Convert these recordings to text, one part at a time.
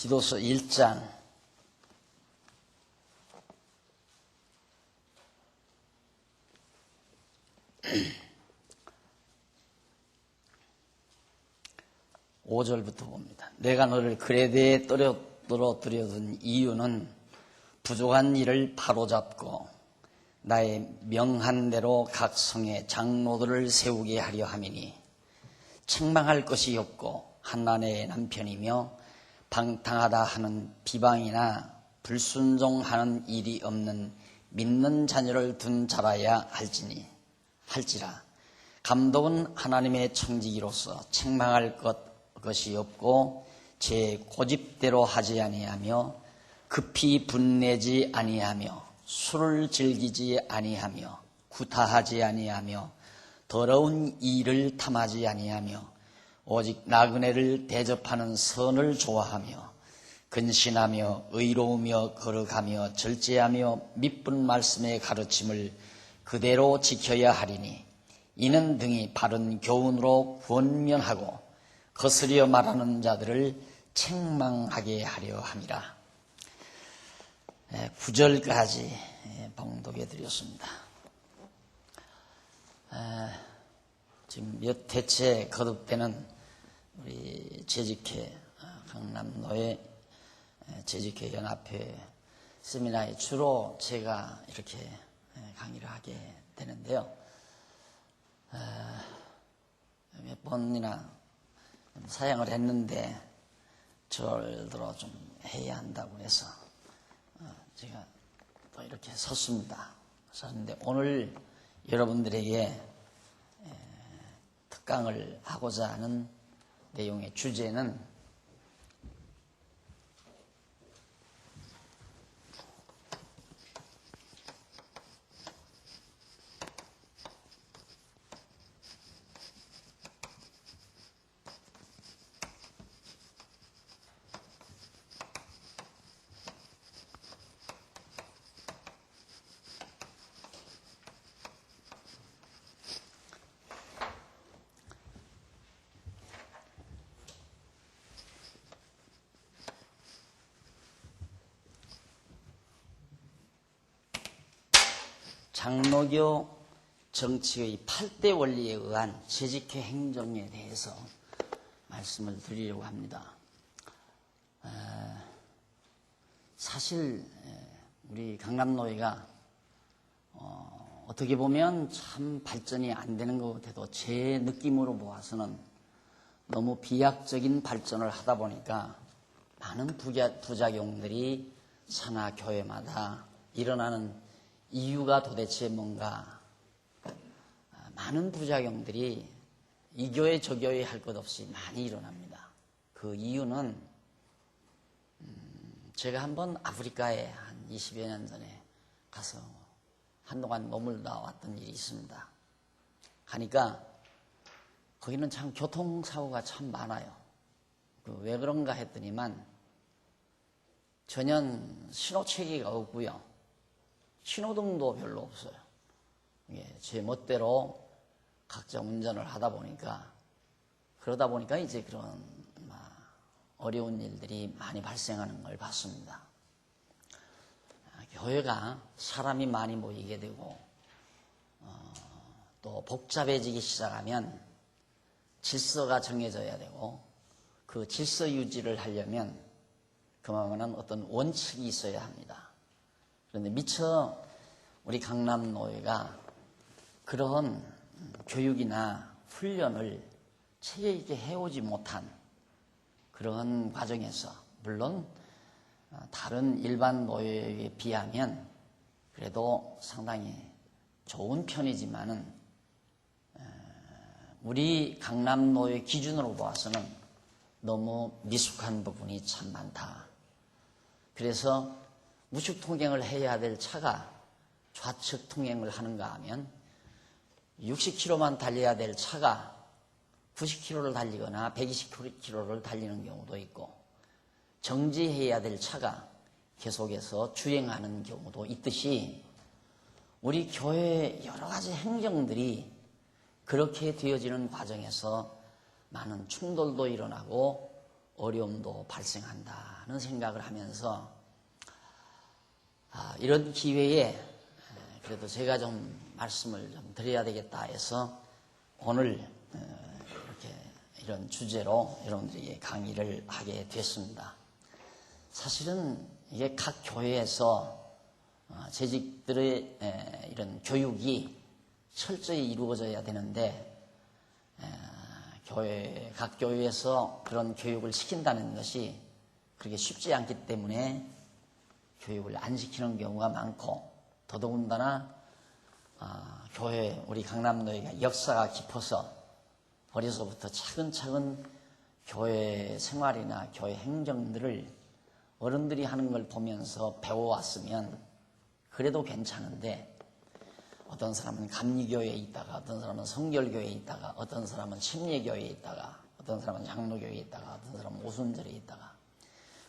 디도서 1장 5절부터 봅니다. 내가 너를 그레데에 떨어뜨려둔 이유는 부족한 일을 바로잡고 나의 명한 대로 각 성에 장로들을 세우게 하려 함이니 책망할 것이 없고 한 아내의 남편이며 방탕하다 하는 비방이나 불순종하는 일이 없는 믿는 자녀를 둔 자라야 할지라 감독은 하나님의 청지기로서 책망할 것이 없고 제 고집대로 하지 아니하며 급히 분내지 아니하며 술을 즐기지 아니하며 구타하지 아니하며 더러운 일을 탐하지 아니하며 오직 나그네를 대접하는 선을 좋아하며 근신하며 의로우며 거룩하며 절제하며 미쁜 말씀의 가르침을 그대로 지켜야 하리니 이는 등이 바른 교훈으로 권면하고 거스려 말하는 자들을 책망하게 하려 함이라. 9절까지 봉독해 드렸습니다. 지금 몇 해째 거듭되는 우리 재직회 강남노회 재직회 연합회 세미나에 주로 제가 이렇게 강의를 하게 되는데요. 몇 번이나 사양을 했는데 절들어 좀 해야 한다고 해서 제가 또 이렇게 섰습니다. 섰는데 오늘 여러분들에게 특강을 하고자 하는 내용의 주제는 장로교 정치의 8대 원리에 의한 재직회 행정에 대해서 말씀을 드리려고 합니다. 사실 우리 강남노회가 어떻게 보면 참 발전이 안 되는 것 같아도 제 느낌으로 보아서는 너무 비약적인 발전을 하다 보니까 많은 부작용들이 산하 교회마다 일어나는 이유가 도대체 뭔가 많은 부작용들이 이 교회 저 교회 할 것 없이 많이 일어납니다. 그 이유는 제가 한번 아프리카에 한 20여 년 전에 가서 한동안 머물다 왔던 일이 있습니다. 가니까 거기는 참 교통사고가 참 많아요. 왜 그런가 했더니만 전혀 신호체계가 없고요. 신호등도 별로 없어요. 제 멋대로 각자 운전을 하다 보니까 그러다 보니까 이제 그런 어려운 일들이 많이 발생하는 걸 봤습니다. 교회가 사람이 많이 모이게 되고 또 복잡해지기 시작하면 질서가 정해져야 되고 그 질서 유지를 하려면 그만한 어떤 원칙이 있어야 합니다. 그런데 미처 우리 강남노회가 그런 교육이나 훈련을 체계 있게 해오지 못한 그런 과정에서 물론 다른 일반 노회에 비하면 그래도 상당히 좋은 편이지만은 우리 강남노회 기준으로 보아서는 너무 미숙한 부분이 참 많다. 그래서 우측 통행을 해야 될 차가 좌측 통행을 하는가 하면 60km만 달려야 될 차가 90km를 달리거나 120km를 달리는 경우도 있고 정지해야 될 차가 계속해서 주행하는 경우도 있듯이 우리 교회의 여러 가지 행정들이 그렇게 되어지는 과정에서 많은 충돌도 일어나고 어려움도 발생한다는 생각을 하면서 이런 기회에 그래도 제가 좀 말씀을 좀 드려야 되겠다 해서 오늘 이렇게 이런 주제로 여러분들에게 강의를 하게 됐습니다. 사실은 이게 각 교회에서 재직들의 이런 교육이 철저히 이루어져야 되는데 각 교회에서 그런 교육을 시킨다는 것이 그렇게 쉽지 않기 때문에 교육을 안 시키는 경우가 많고, 더더군다나 교회 우리 강남노예가 역사가 깊어서 어려서부터 차근차근 교회 생활이나 교회 행정들을 어른들이 하는 걸 보면서 배워왔으면 그래도 괜찮은데, 어떤 사람은 감리교회에 있다가, 어떤 사람은 성결교회에 있다가, 어떤 사람은 침례교회에 있다가, 어떤 사람은 장로교회에 있다가, 어떤 사람은 오순절에 있다가,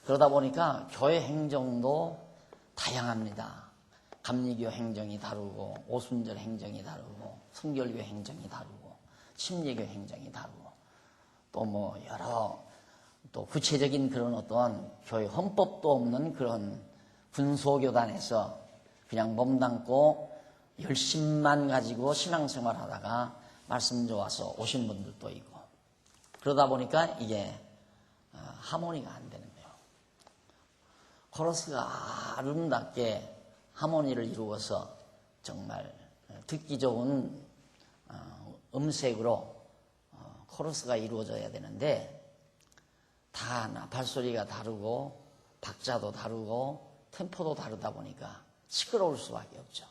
그러다 보니까 교회 행정도 다양합니다. 감리교 행정이 다르고, 오순절 행정이 다르고, 성결교 행정이 다르고, 침례교 행정이 다르고, 또 뭐 여러 또 구체적인 그런 어떠한 교회 헌법도 없는 그런 분소교단에서 그냥 몸담고 열심만 가지고 신앙생활 하다가 말씀 좋아서 오신 분들도 있고, 그러다 보니까 이게 하모니가 안 되는 거예요. 코러스가 아름답게 하모니를 이루어서 정말 듣기 좋은 음색으로 코러스가 이루어져야 되는데, 다 나팔소리가 다르고 박자도 다르고 템포도 다르다 보니까 시끄러울 수밖에 없죠.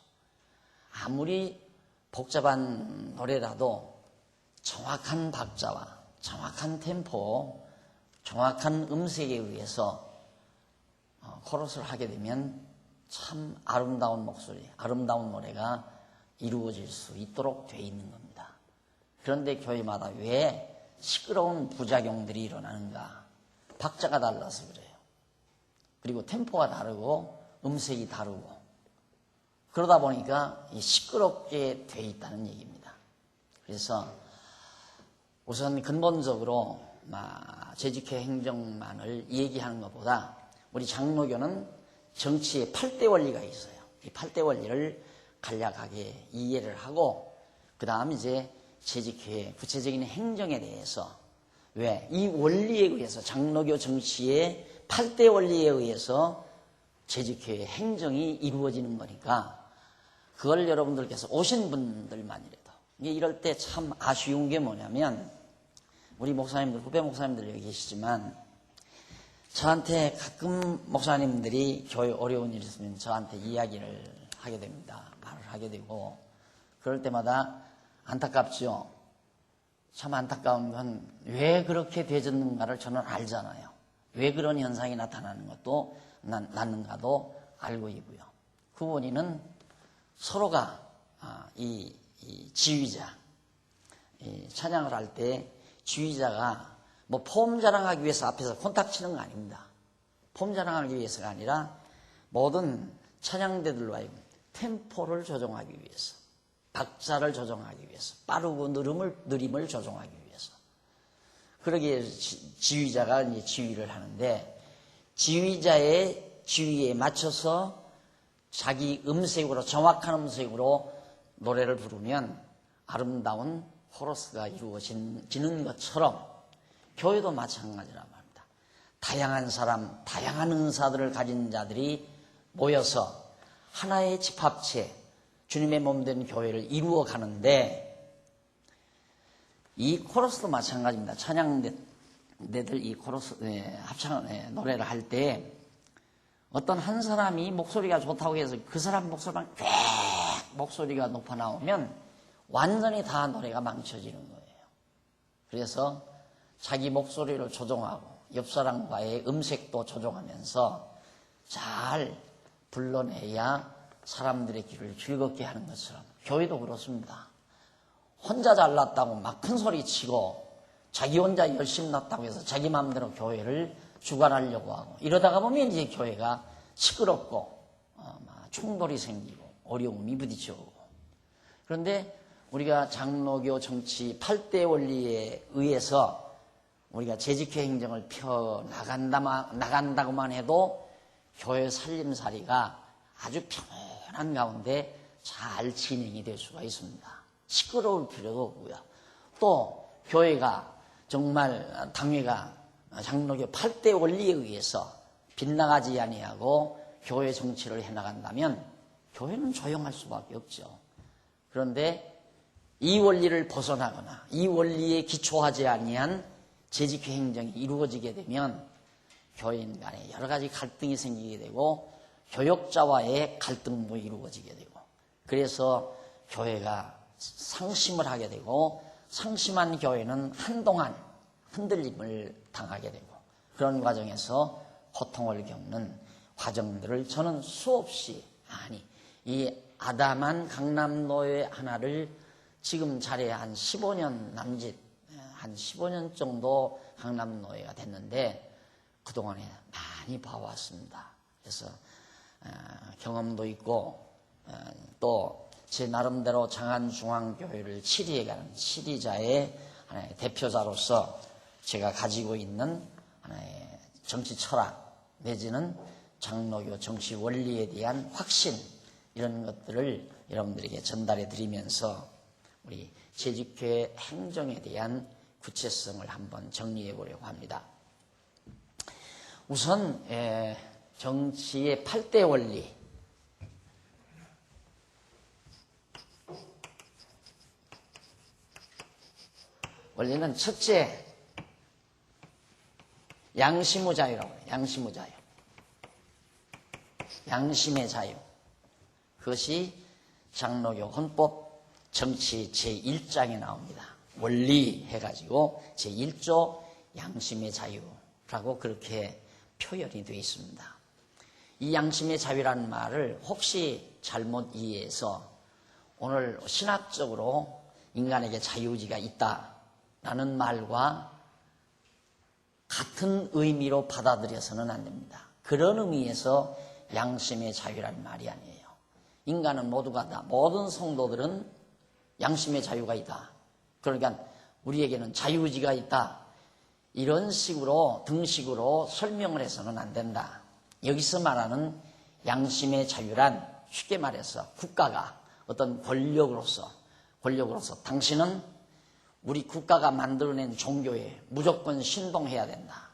아무리 복잡한 노래라도 정확한 박자와 정확한 템포, 정확한 음색에 의해서 코러스를 하게 되면 참 아름다운 목소리, 아름다운 노래가 이루어질 수 있도록 돼 있는 겁니다. 그런데 교회마다 왜 시끄러운 부작용들이 일어나는가? 박자가 달라서 그래요. 그리고 템포가 다르고 음색이 다르고, 그러다 보니까 시끄럽게 돼 있다는 얘기입니다. 그래서 우선 근본적으로 재직회 행정만을 얘기하는 것보다 우리 장로교는 정치의 8대 원리가 있어요. 이 8대 원리를 간략하게 이해를 하고, 그 다음 이제 재직회 구체적인 행정에 대해서, 왜 이 원리에 의해서, 장로교 정치의 8대 원리에 의해서 재직회 행정이 이루어지는 거니까, 그걸 여러분들께서 오신 분들만이라도, 이럴 때 참 아쉬운 게 뭐냐면, 우리 목사님들, 후배 목사님들 여기 계시지만, 저한테 가끔 목사님들이 교회 어려운 일이 있으면 저한테 이야기를 하게 됩니다. 말을 하게 되고, 그럴 때마다 안타깝죠. 참 안타까운 건 왜 그렇게 되졌는가를 저는 알잖아요. 왜 그런 현상이 나타나는 것도 났는가도 알고 있고요. 그 원인은 서로가 이 지휘자, 찬양을 할 때 지휘자가 뭐 폼 자랑하기 위해서 앞에서 콘탁 치는 거 아닙니다. 폼 자랑하기 위해서가 아니라 모든 찬양대들로 하여금 템포를 조정하기 위해서, 박자를 조정하기 위해서, 빠르고 느림을 조정하기 위해서, 그러기에 지휘자가 이제 지휘를 하는데, 지휘자의 지휘에 맞춰서 자기 음색으로, 정확한 음색으로 노래를 부르면 아름다운 코러스가 이루어지는 것처럼 교회도 마찬가지란 말입니다. 다양한 사람, 다양한 은사들을 가진 자들이 모여서 하나의 집합체, 주님의 몸된 교회를 이루어 가는데, 이 코러스도 마찬가지입니다. 찬양대들 이 코러스 합창 노래를 할 때 어떤 한 사람이 목소리가 좋다고 해서 그 사람 목소리만 꽤 목소리가 높아 나오면 완전히 다 노래가 망쳐지는 거예요. 그래서 자기 목소리를 조정하고 옆 사람과의 음색도 조정하면서 잘 불러내야 사람들의 귀를 즐겁게 하는 것처럼 교회도 그렇습니다. 혼자 잘났다고 막 큰 소리 치고 자기 혼자 열심히 났다고 해서 자기 마음대로 교회를 주관하려고 하고, 이러다가 보면 이제 교회가 시끄럽고 충돌이 생기고 어려움이 부딪혀오고. 그런데 우리가 장로교 정치 8대 원리에 의해서 우리가 재직회 행정을 펴 나간다고만 해도 교회 살림살이가 아주 편한 가운데 잘 진행이 될 수가 있습니다. 시끄러울 필요도 없고요. 또 교회가 정말 당회가 장로교 8대 원리에 의해서 빗나가지 아니하고 교회 정치를 해나간다면 교회는 조용할 수밖에 없죠. 그런데 이 원리를 벗어나거나 이 원리에 기초하지 아니한 재직회 행정이 이루어지게 되면 교인 간에 여러 가지 갈등이 생기게 되고 교역자와의 갈등도 이루어지게 되고 그래서 교회가 상심을 하게 되고 상심한 교회는 한동안 흔들림을 당하게 되고 그런 과정에서 고통을 겪는 과정들을 저는 수없이 이 아담한 강남노예 하나를 지금 자리에 한 15년 남짓 한 15년 정도 강남노예가 됐는데 그동안에 많이 봐왔습니다. 그래서 경험도 있고 또 제 나름대로 장안중앙교회를 치리해가는 치리자의 하나의 대표자로서 제가 가지고 있는 하나의 정치 철학 내지는 장로교 정치 원리에 대한 확신 이런 것들을 여러분들에게 전달해 드리면서 우리 재직회 행정에 대한 구체성을 한번 정리해 보려고 합니다. 우선 정치의 8대 원리 원리는 첫째 양심의 자유라고 해요. 양심의 자유. 양심의 자유. 그것이 장로교 헌법 정치 제1장에 나옵니다. 원리 해가지고 제1조 양심의 자유라고 그렇게 표현이 되어 있습니다. 이 양심의 자유라는 말을 혹시 잘못 이해해서 오늘 신학적으로 인간에게 자유의지가 있다라는 말과 같은 의미로 받아들여서는 안 됩니다. 그런 의미에서 양심의 자유라는 말이 아니에요. 인간은 모두가 다 모든 성도들은 양심의 자유가 있다. 그러니까 우리에게는 자유의지가 있다. 이런 식으로 등식으로 설명을 해서는 안 된다. 여기서 말하는 양심의 자유란 쉽게 말해서 국가가 어떤 권력으로서 당신은 우리 국가가 만들어낸 종교에 무조건 신봉해야 된다.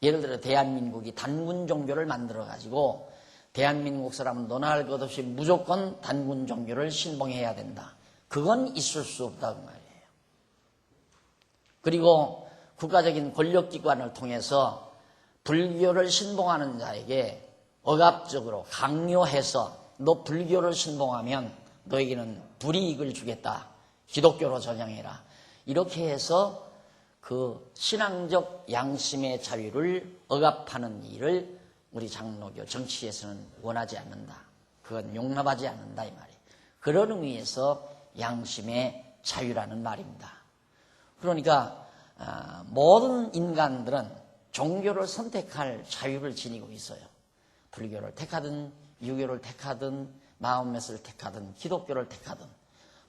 예를 들어 대한민국이 단군 종교를 만들어가지고 대한민국 사람은 너나 할 것 없이 무조건 단군 종교를 신봉해야 된다. 그건 있을 수 없다고 말이에요. 그리고 국가적인 권력기관을 통해서 불교를 신봉하는 자에게 억압적으로 강요해서 너 불교를 신봉하면 너에게는 불이익을 주겠다. 기독교로 전향해라. 이렇게 해서 그 신앙적 양심의 자유를 억압하는 일을 우리 장로교 정치에서는 원하지 않는다. 그건 용납하지 않는다 이 말이에요. 그런 의미에서 양심의 자유라는 말입니다. 그러니까 모든 인간들은 종교를 선택할 자유를 지니고 있어요. 불교를 택하든 유교를 택하든 마음맷을 택하든 기독교를 택하든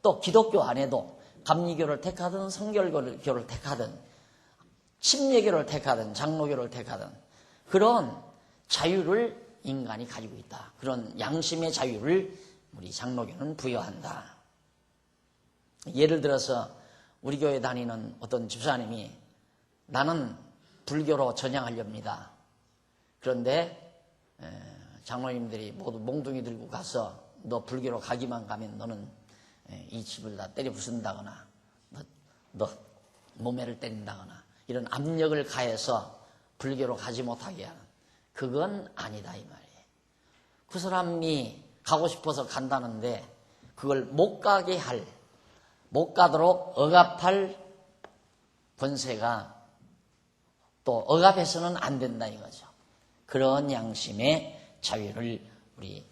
또 기독교 안에도 감리교를 택하든 성결교를 택하든 침례교를 택하든 장로교를 택하든 그런 자유를 인간이 가지고 있다. 그런 양심의 자유를 우리 장로교는 부여한다. 예를 들어서 우리 교회 다니는 어떤 집사님이 나는 불교로 전향하렵니다. 그런데 장로님들이 모두 몽둥이 들고 가서 너 불교로 가기만 가면 너는 이 집을 다 때려 부순다거나 너 몸매를 때린다거나 이런 압력을 가해서 불교로 가지 못하게 하는 그건 아니다 이 말이에요. 그 사람이 가고 싶어서 간다는데 그걸 못 가도록 억압할 권세가 또 억압해서는 안 된다 이거죠. 그런 양심의 자유를 우리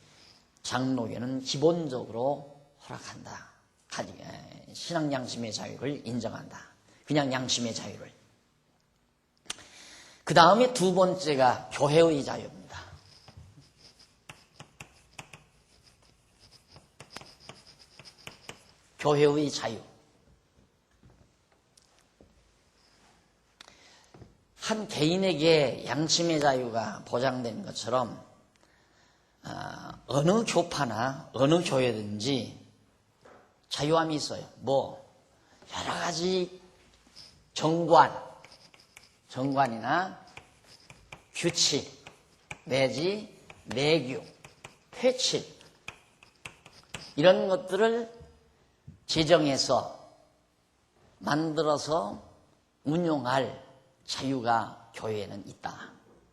장로교는 기본적으로 허락한다. 신앙 양심의 자유를 인정한다. 그냥 양심의 자유를. 그 다음에 두 번째가 교회의 자유입니다. 교회의 자유. 개인에게 양심의 자유가 보장된 것처럼 어느 교파나 어느 교회든지 자유함이 있어요. 여러 가지 정관이나 규칙 내지 내규, 회칙 이런 것들을 제정해서 만들어서 운용할 자유가 교회에는 있다.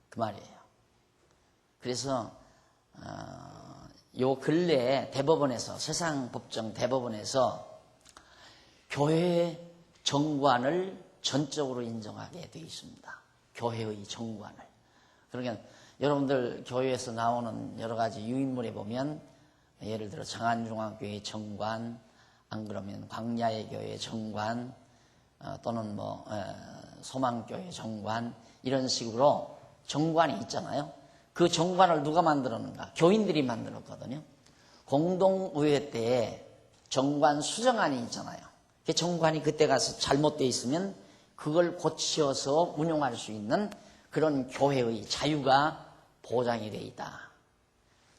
그 말이에요. 그래서 요 근래에 대법원에서, 세상 법정 대법원에서 교회의 정관을 전적으로 인정하게 되어 있습니다. 교회의 정관을. 그러니까 여러분들 교회에서 나오는 여러 가지 유인물에 보면 예를 들어 장안중앙교회 정관, 안 그러면 광야의 교회 정관, 또는 소망교회 정관, 이런 식으로 정관이 있잖아요. 그 정관을 누가 만들었는가? 교인들이 만들었거든요. 공동의회 때에 정관 수정안이 있잖아요. 그 정관이 그때 가서 잘못되어 있으면 그걸 고치어서 운용할 수 있는 그런 교회의 자유가 보장이 되어 있다.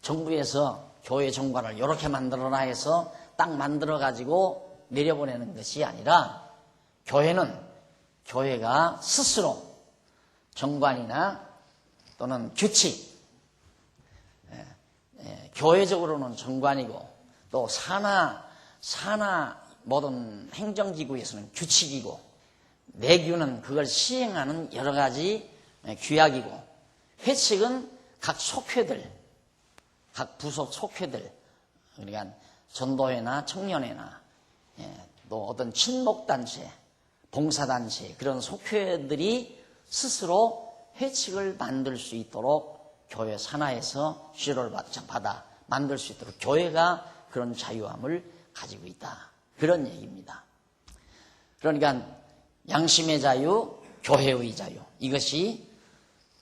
정부에서 교회 정관을 이렇게 만들어라 해서 딱 만들어가지고 내려보내는 것이 아니라 교회가 스스로 정관이나 또는 규칙, 교회적으로는 정관이고 또 산하 모든 행정기구에서는 규칙이고 내규는 그걸 시행하는 여러 가지 규약이고 회칙은 각 속회들, 각 부속 속회들, 그러니까 전도회나 청년회나 또 어떤 친목단체, 봉사단체 그런 속회들이 스스로 회칙을 만들 수 있도록 교회 산하에서 지도를 받아 만들 수 있도록 교회가 그런 자유함을 가지고 있다. 그런 얘기입니다. 그러니까 양심의 자유, 교회의 자유, 이것이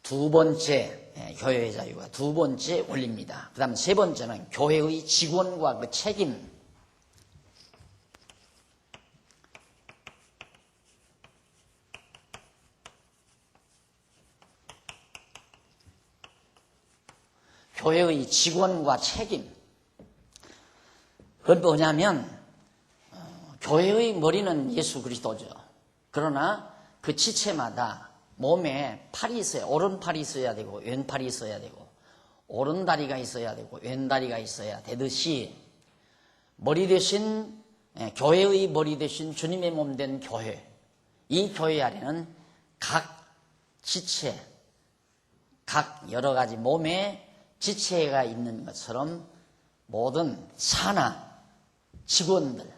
두 번째 교회의 자유가 두 번째 원리입니다. 그 다음 세 번째는 교회의 직원과 그 책임. 교회의 직원과 책임. 그건 뭐냐면 교회의 머리는 예수 그리스도죠. 그러나 그 지체마다 몸에 팔이 있어야, 오른팔이 있어야 되고 왼팔이 있어야 되고 오른다리가 있어야 되고 왼다리가 있어야 되듯이 머리 대신 교회의 머리 대신 주님의 몸 된 교회, 이 교회 안에는 각 지체, 각 여러 가지 몸에 지체가 있는 것처럼 모든 산하 직원들,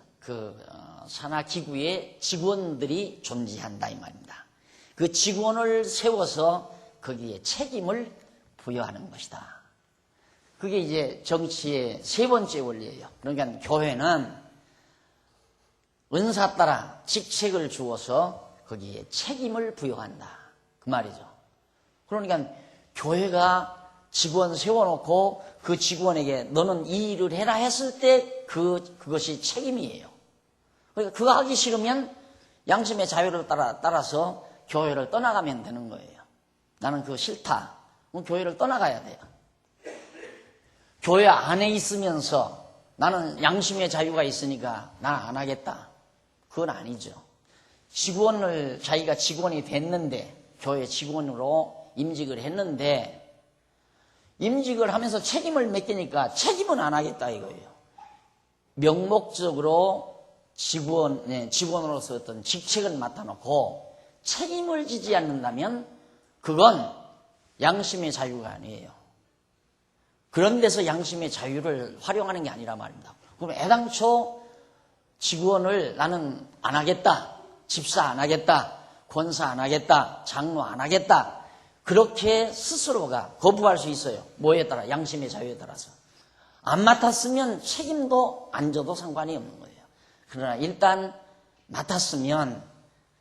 산하 기구의 직원들이 존재한다 이 말입니다. 그 직원을 세워서 거기에 책임을 부여하는 것이다. 그게 이제 정치의 세 번째 원리예요. 그러니까 교회는 은사 따라 직책을 주어서 거기에 책임을 부여한다. 그 말이죠. 그러니까 교회가 직원 세워놓고 그 직원에게 너는 이 일을 해라 했을 때 그것이 책임이에요. 그러니까 그거 하기 싫으면 양심의 자유를 따라서 교회를 떠나가면 되는 거예요. 나는 그거 싫다. 그럼 교회를 떠나가야 돼요. 교회 안에 있으면서 나는 양심의 자유가 있으니까 난 안 하겠다. 그건 아니죠. 자기가 직원이 됐는데, 교회 직원으로 임직을 했는데, 임직을 하면서 책임을 맡기니까 책임은 안 하겠다 이거예요. 명목적으로 직원으로서 어떤 직책을 맡아놓고 책임을 지지 않는다면 그건 양심의 자유가 아니에요. 그런 데서 양심의 자유를 활용하는 게 아니라 말입니다. 그럼 애당초 직원을 나는 안 하겠다, 집사 안 하겠다, 권사 안 하겠다, 장로 안 하겠다, 그렇게 스스로가 거부할 수 있어요. 뭐에 따라? 양심의 자유에 따라서. 안 맡았으면 책임도 안 져도 상관이 없는 거예요. 그러나 일단 맡았으면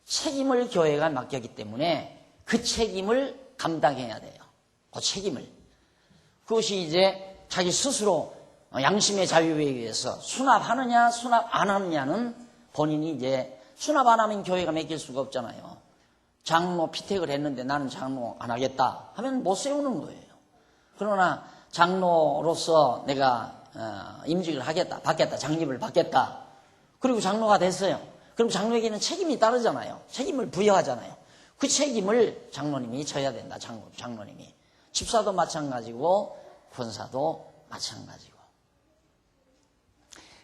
책임을 교회가 맡겼기 때문에 그 책임을 감당해야 돼요. 그 책임을. 그것이 이제 자기 스스로 양심의 자유에 의해서 수납하느냐 수납 안 하느냐는 본인이 이제 수납 안 하면 교회가 맡길 수가 없잖아요. 장로 피택을 했는데 나는 장로 안 하겠다 하면 못 세우는 거예요. 그러나 장로로서 내가 임직을 받겠다, 장립을 받겠다. 그리고 장로가 됐어요. 그럼 장로에게는 책임이 따르잖아요. 책임을 부여하잖아요. 그 책임을 장로님이 져야 된다. 장로님이. 집사도 마찬가지고 권사도 마찬가지고.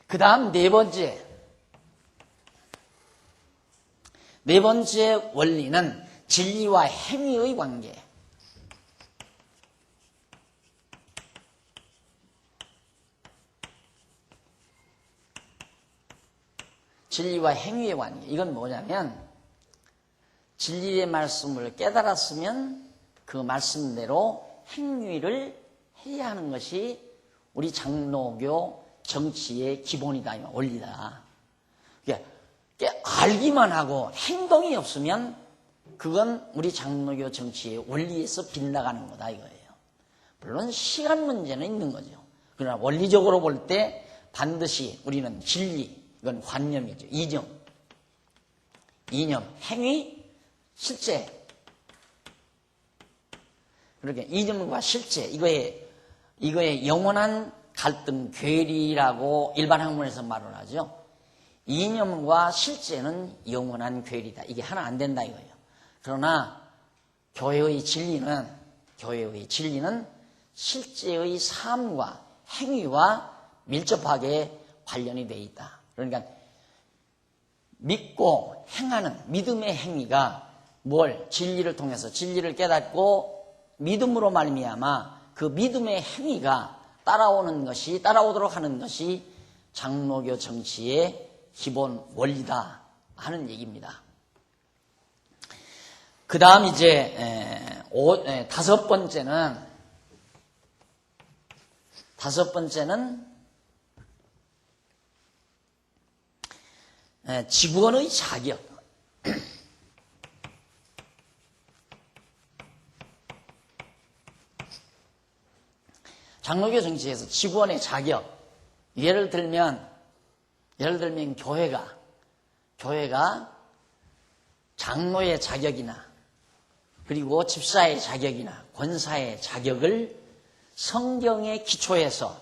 그 다음 네 번째 원리는 진리와 행위의 관계. 진리와 행위의 관계. 이건 뭐냐면 진리의 말씀을 깨달았으면 그 말씀대로 행위를 해야 하는 것이 우리 장로교 정치의 기본이다, 원리다. 알기만 하고 행동이 없으면 그건 우리 장로교 정치의 원리에서 빗나가는 거다 이거예요. 물론 시간 문제는 있는 거죠. 그러나 원리적으로 볼 때 반드시 우리는 진리, 이건 관념이죠. 이념, 행위, 실제. 그렇게 이념과 실제, 이거의 영원한 갈등, 괴리라고 일반 학문에서 말을 하죠. 이념과 실제는 영원한 괴리다. 이게 하나 안 된다 이거예요. 그러나 교회의 진리는 실제의 삶과 행위와 밀접하게 관련이 되어 있다. 그러니까 믿고 행하는 믿음의 행위가 진리를 통해서 진리를 깨닫고 믿음으로 말미암아 그 믿음의 행위가 따라오도록 하는 것이 장로교 정치의 기본 원리다 하는 얘기입니다. 그 다음 이제 다섯 번째는 직원의 자격. 장로교 정치에서 직원의 자격. 예를 들면 교회가 장로의 자격이나 그리고 집사의 자격이나 권사의 자격을 성경에 기초해서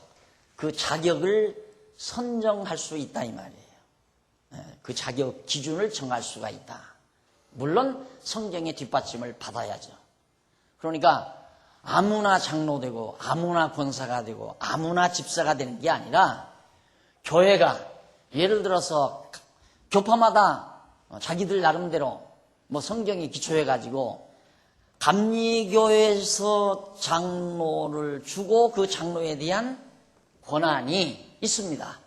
그 자격을 선정할 수 있다 이 말이에요. 그 자격 기준을 정할 수가 있다. 물론 성경의 뒷받침을 받아야죠. 그러니까 아무나 장로되고 아무나 권사가 되고 아무나 집사가 되는 게 아니라 교회가 예를 들어서 교파마다 자기들 나름대로 성경에 기초해가지고 감리교에서 장로를 주고 그 장로에 대한 권한이 있습니다.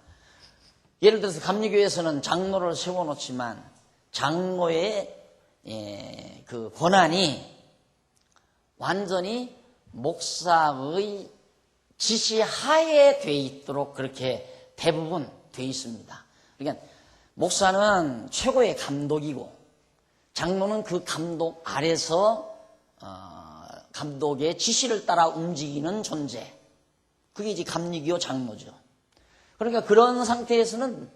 예를 들어서 감리교에서는 장로를 세워놓지만 장로의 그 권한이 완전히 목사의 지시하에 돼 있도록 그렇게 대부분 돼 있습니다. 그러니까 목사는 최고의 감독이고 장로는 그 감독 아래서 감독의 지시를 따라 움직이는 존재. 그게 이제 감리교 장로죠. 그러니까 그런 상태에서는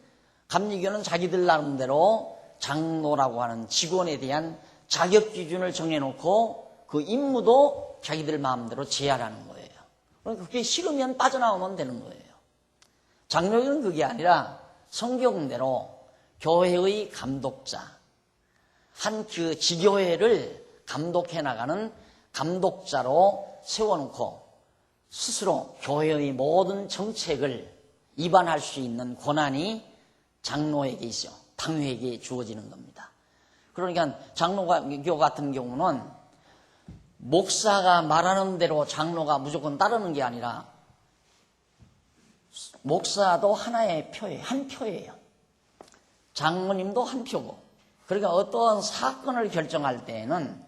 감리교는 자기들 나름대로 장로라고 하는 직원에 대한 자격 기준을 정해놓고 그 임무도 자기들 마음대로 제한하는 거예요. 그러니까 그게 싫으면 빠져나오면 되는 거예요. 장로교는 그게 아니라 성경대로 교회의 감독자, 한 그 지교회를 감독해 나가는 감독자로 세워놓고 스스로 교회의 모든 정책을 입안할 수 있는 권한이 장로에게 있어 당회에게 주어지는 겁니다. 그러니까 장로교 같은 경우는 목사가 말하는 대로 장로가 무조건 따르는 게 아니라 목사도 하나의 표예요. 한 표예요. 장로님도 한 표고. 그러니까 어떤 사건을 결정할 때에는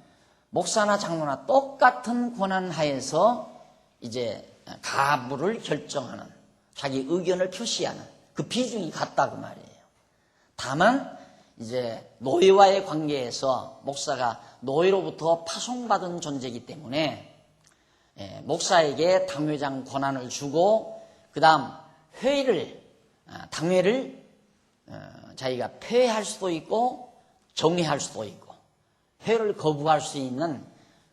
목사나 장로나 똑같은 권한 하에서 이제 가부를 결정하는 자기 의견을 표시하는 그 비중이 같다 그 말이에요. 다만 이제 노예와의 관계에서 목사가 노예로부터 파송받은 존재이기 때문에 목사에게 당회장 권한을 주고 그 다음 당회를 자기가 폐회할 수도 있고 정회할 수도 있고 회를 거부할 수 있는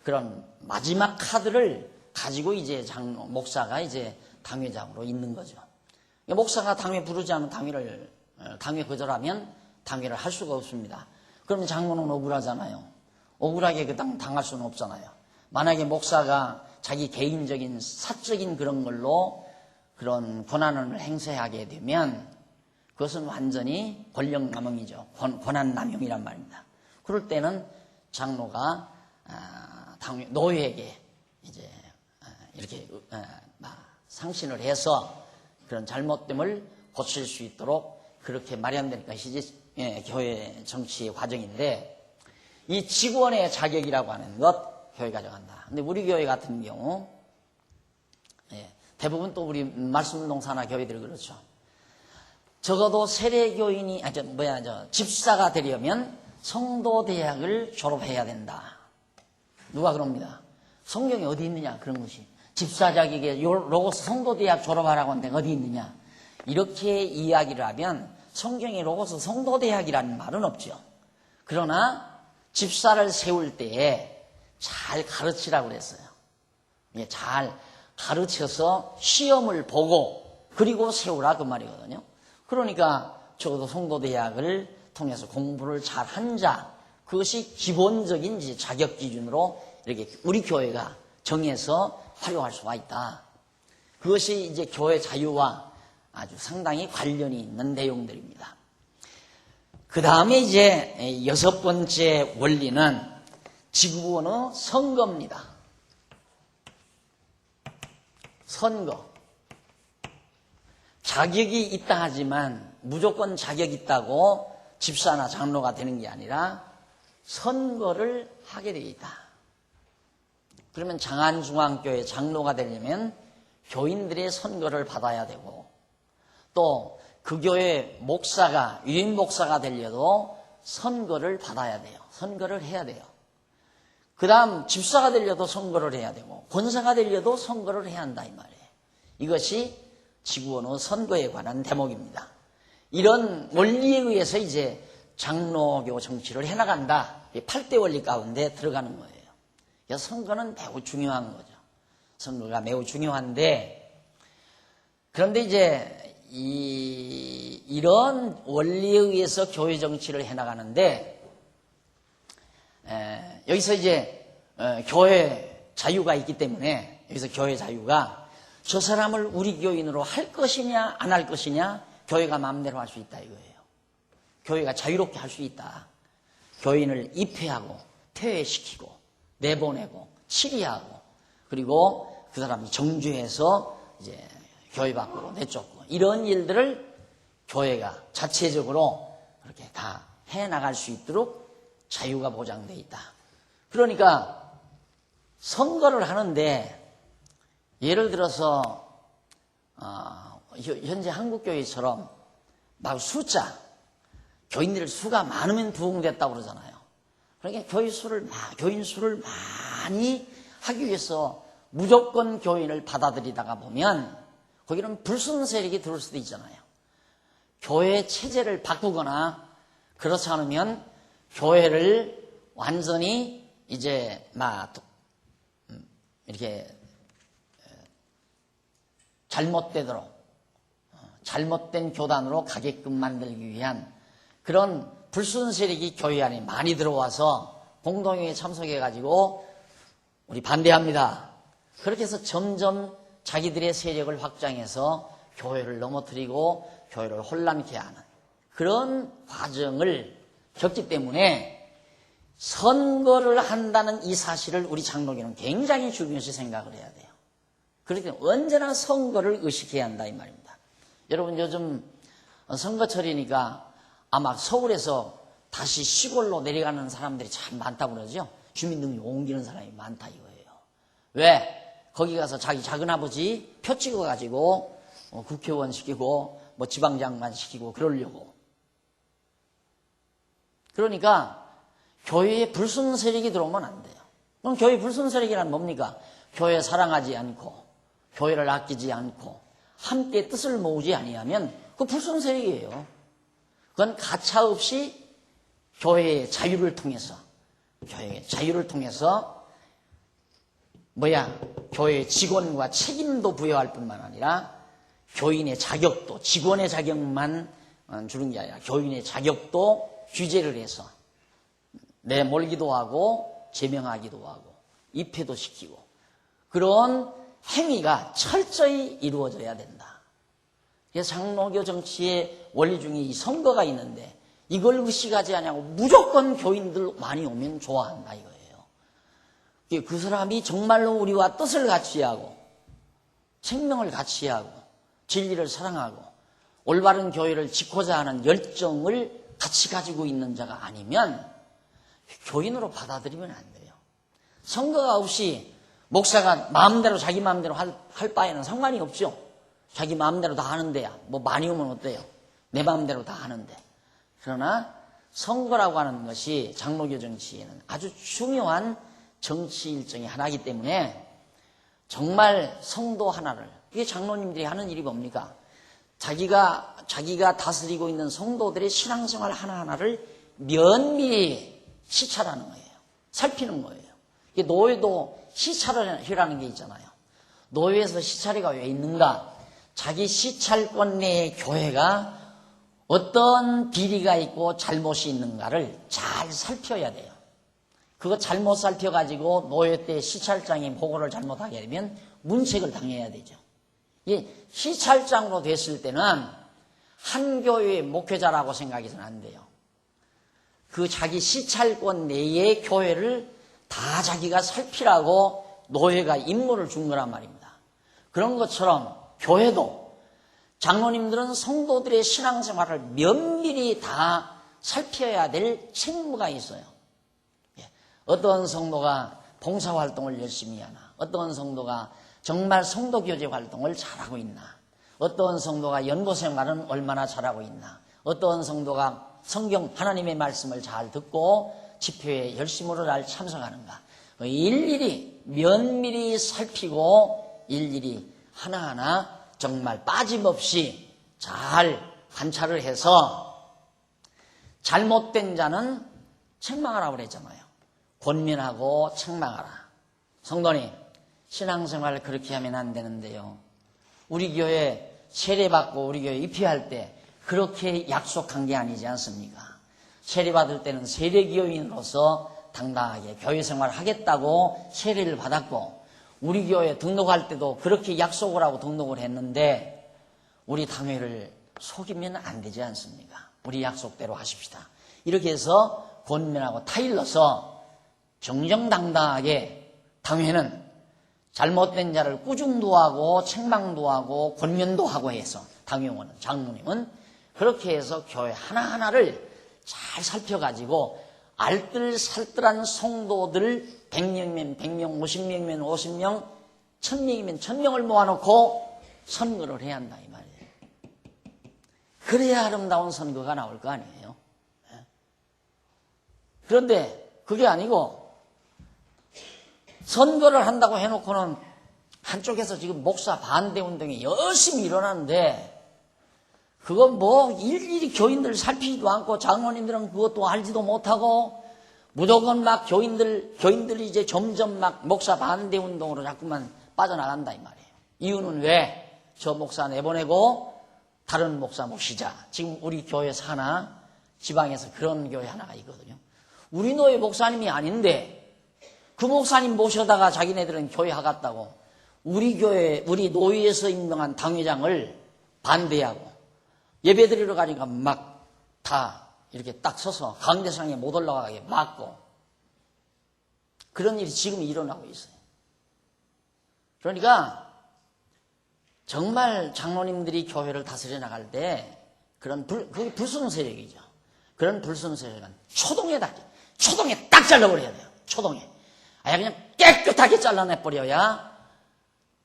그런 마지막 카드를 가지고 이제 목사가 이제 당회장으로 있는 거죠. 목사가 당회 부르지 않으면 당회 거절하면 당회를 할 수가 없습니다. 그러면 장로는 억울하잖아요. 억울하게 그 당할 수는 없잖아요. 만약에 목사가 자기 개인적인 사적인 그런 걸로 그런 권한을 행사하게 되면 그것은 완전히 권력 남용이죠. 권한 남용이란 말입니다. 그럴 때는 장로가 노회에게 이제 이렇게 상신을 해서 그런 잘못됨을 고칠 수 있도록 그렇게 마련된 것이 교회 정치의 과정인데, 이 직원의 자격이라고 하는 것 교회가 정한다. 근데 우리 교회 같은 경우 대부분 또 우리 말씀운동 산하 교회들이 그렇죠. 적어도 세례교인이 집사가 되려면 성도대학을 졸업해야 된다. 누가 그럽니다. 성경에 어디 있느냐 그런 것이. 집사 자격에 로고스 성도대학 졸업하라고 하는데 어디 있느냐. 이렇게 이야기를 하면 성경에 로고스 성도대학이라는 말은 없죠. 그러나 집사를 세울 때에 잘 가르치라고 그랬어요. 잘 가르쳐서 시험을 보고 그리고 세우라 그 말이거든요. 그러니까 적어도 성도대학을 통해서 공부를 잘 한 자, 그것이 기본적인 이제 자격 기준으로 이렇게 우리 교회가 정해서 활용할 수가 있다. 그것이 이제 교회 자유와 아주 상당히 관련이 있는 내용들입니다. 그 다음에 이제 6번째 원리는 지구본의 선거입니다. 선거. 자격이 있다 하지만 무조건 자격이 있다고 집사나 장로가 되는 게 아니라 선거를 하게 되어 있다. 그러면 장안중앙교회 장로가 되려면 교인들의 선거를 받아야 되고, 또 그 교회 목사가 유인 목사가 되려도 선거를 받아야 돼요. 선거를 해야 돼요. 그 다음 집사가 되려도 선거를 해야 되고 권사가 되려도 선거를 해야 한다 이 말이에요. 이것이 지구원의 선거에 관한 대목입니다. 이런 원리에 의해서 이제 장로교 정치를 해나간다. 8대 원리 가운데 들어가는 거예요. 그래서 선거는 매우 중요한 거죠. 선거가 매우 중요한데, 그런데 이제 이런 원리에 의해서 교회 정치를 해나가는데, 여기서 이제 교회 자유가 있기 때문에, 여기서 교회 자유가 저 사람을 우리 교인으로 할 것이냐 안 할 것이냐 교회가 마음대로 할 수 있다 이거예요. 교회가 자유롭게 할 수 있다. 교인을 입회하고 퇴회시키고 내보내고 치리하고, 그리고 그 사람이 정죄해서 이제 교회 밖으로 내쫓고, 이런 일들을 교회가 자체적으로 그렇게 다 해나갈 수 있도록 자유가 보장되어 있다. 그러니까 선거를 하는데, 예를 들어서 현재 한국교회처럼 막 숫자, 교인들 수가 많으면 부흥됐다고 그러잖아요. 그러니까 교인 수를 많이 하기 위해서 무조건 교인을 받아들이다가 보면 거기는 불순 세력이 들어올 수도 있잖아요. 교회 체제를 바꾸거나 그렇지 않으면 교회를 완전히 이제 이렇게 잘못된 교단으로 가게끔 만들기 위한 그런 불순 세력이 교회 안에 많이 들어와서 공동회의에 참석해가지고 우리 반대합니다. 그렇게 해서 점점 자기들의 세력을 확장해서 교회를 넘어뜨리고 교회를 혼란케 하는 그런 과정을 겪기 때문에 선거를 한다는 이 사실을 우리 장로교는 굉장히 중요시 생각을 해야 돼요. 그렇기 때문에 언제나 선거를 의식해야 한다 이 말입니다. 여러분 요즘 선거철이니까 아마 서울에서 다시 시골로 내려가는 사람들이 참 많다고 그러죠. 주민등록 옮기는 사람이 많다 이거예요. 왜? 거기 가서 자기 작은아버지 표 찍어가지고 국회의원 시키고 지방장관 시키고 그러려고. 그러니까 교회에 불순 세력이 들어오면 안 돼요. 그럼 교회 불순 세력이란 뭡니까? 교회 사랑하지 않고 교회를 아끼지 않고 함께 뜻을 모으지 아니하면 그 불순 세력이에요. 그건 가차없이 교회의 자유를 통해서 교회의 자유를 통해서 교회 직원과 책임도 부여할 뿐만 아니라 교인의 자격도, 직원의 자격만 주는 게 아니라 교인의 자격도 규제를 해서 내몰기도 하고 제명하기도 하고 입회도 시키고 그런 행위가 철저히 이루어져야 된다. 그래서 장로교 정치의 원리 중에 이 선거가 있는데 이걸 의식하지 않냐고 무조건 교인들 많이 오면 좋아한다 이거예요. 그 사람이 정말로 우리와 뜻을 같이 하고 생명을 같이 하고 진리를 사랑하고 올바른 교회를 지고자 하는 열정을 같이 가지고 있는 자가 아니면 교인으로 받아들이면 안 돼요. 선거가 없이 목사가 마음대로 자기 마음대로 할 바에는 상관이 없죠. 자기 마음대로 다 하는데야 뭐 많이 오면 어때요? 내 마음대로 다 하는데. 그러나 선거라고 하는 것이 장로교 정치에는 아주 중요한 정치 일정의 하나이기 때문에 정말 성도 하나를, 이게 장로님들이 하는 일이 뭡니까? 자기가 다스리고 있는 성도들의 신앙생활 하나하나를 면밀히 시찰하는 거예요. 살피는 거예요. 이게 노예도 시찰이라는 게 있잖아요. 노예에서 시찰회가 왜 있는가? 자기 시찰권 내의 교회가 어떤 비리가 있고 잘못이 있는가를 잘 살펴야 돼요. 그거 잘못 살펴가지고 노예 때 시찰장이 보고를 잘못하게 되면 문책을 당해야 되죠. 이 시찰장으로 됐을 때는 한 교회의 목회자라고 생각해서는 안 돼요. 그 자기 시찰권 내의 교회를 다 자기가 살피라고 노예가 임무를 준 거란 말입니다. 그런 것처럼 교회도 장로님들은 성도들의 신앙생활을 면밀히 다 살펴야 될 책무가 있어요. 어떤 성도가 봉사활동을 열심히 하나, 어떤 성도가 정말 성도교제 활동을 잘하고 있나, 어떤 성도가 연구생활은 얼마나 잘하고 있나, 어떤 성도가 성경 하나님의 말씀을 잘 듣고 집회에 열심으로 잘 참석하는가, 일일이 면밀히 살피고 일일이 하나하나 정말 빠짐없이 잘 관찰을 해서 잘못된 자는 책망하라고 그랬잖아요. 권면하고 책망하라. 성도님, 신앙생활을 그렇게 하면 안 되는데요. 우리 교회 세례받고 우리 교회 입회할 때 그렇게 약속한 게 아니지 않습니까? 세례받을 때는 세례교인으로서 당당하게 교회생활을 하겠다고 세례를 받았고 우리 교회 등록할 때도 그렇게 약속을 하고 등록을 했는데 우리 당회를 속이면 안 되지 않습니까? 우리 약속대로 하십시다. 이렇게 해서 권면하고 타일러서 정정당당하게 당회는 잘못된 자를 꾸중도 하고 책망도 하고 권면도 하고 해서 당회원은 장로님은 그렇게 해서 교회 하나하나를 잘 살펴가지고 알뜰살뜰한 성도들 100명이면 100명, 50명이면 50명, 1000명이면 1000명을 모아놓고 선거를 해야 한다 이 말이에요. 그래야 아름다운 선거가 나올 거 아니에요. 그런데 그게 아니고 선거를 한다고 해놓고는 한쪽에서 지금 목사 반대 운동이 열심히 일어나는데 그건 뭐 일일이 교인들 살피지도 않고 장로님들은 그것도 알지도 못하고 무조건 막 교인들이 이제 점점 막 목사 반대 운동으로 자꾸만 빠져나간다 이 말이에요. 이유는 왜? 저 목사 내보내고 다른 목사 모시자. 지금 우리 교회에서 하나, 지방에서 그런 교회 하나가 있거든요. 우리 노예 목사님이 아닌데 그 목사님 모셔다가 자기네들은 교회 하겠다고 우리 교회, 우리 노예에서 임명한 당회장을 반대하고 예배 드리러 가니까 막 다 이렇게 딱 서서 강대상에 못 올라가게 막고 그런 일이 지금 일어나고 있어요. 그러니까 정말 장로님들이 교회를 다스려 나갈 때 그게 불순 세력이죠. 그런 불순 세력은 초동에 딱 잘라버려야 돼요. 초동에. 그냥 깨끗하게 잘라내버려야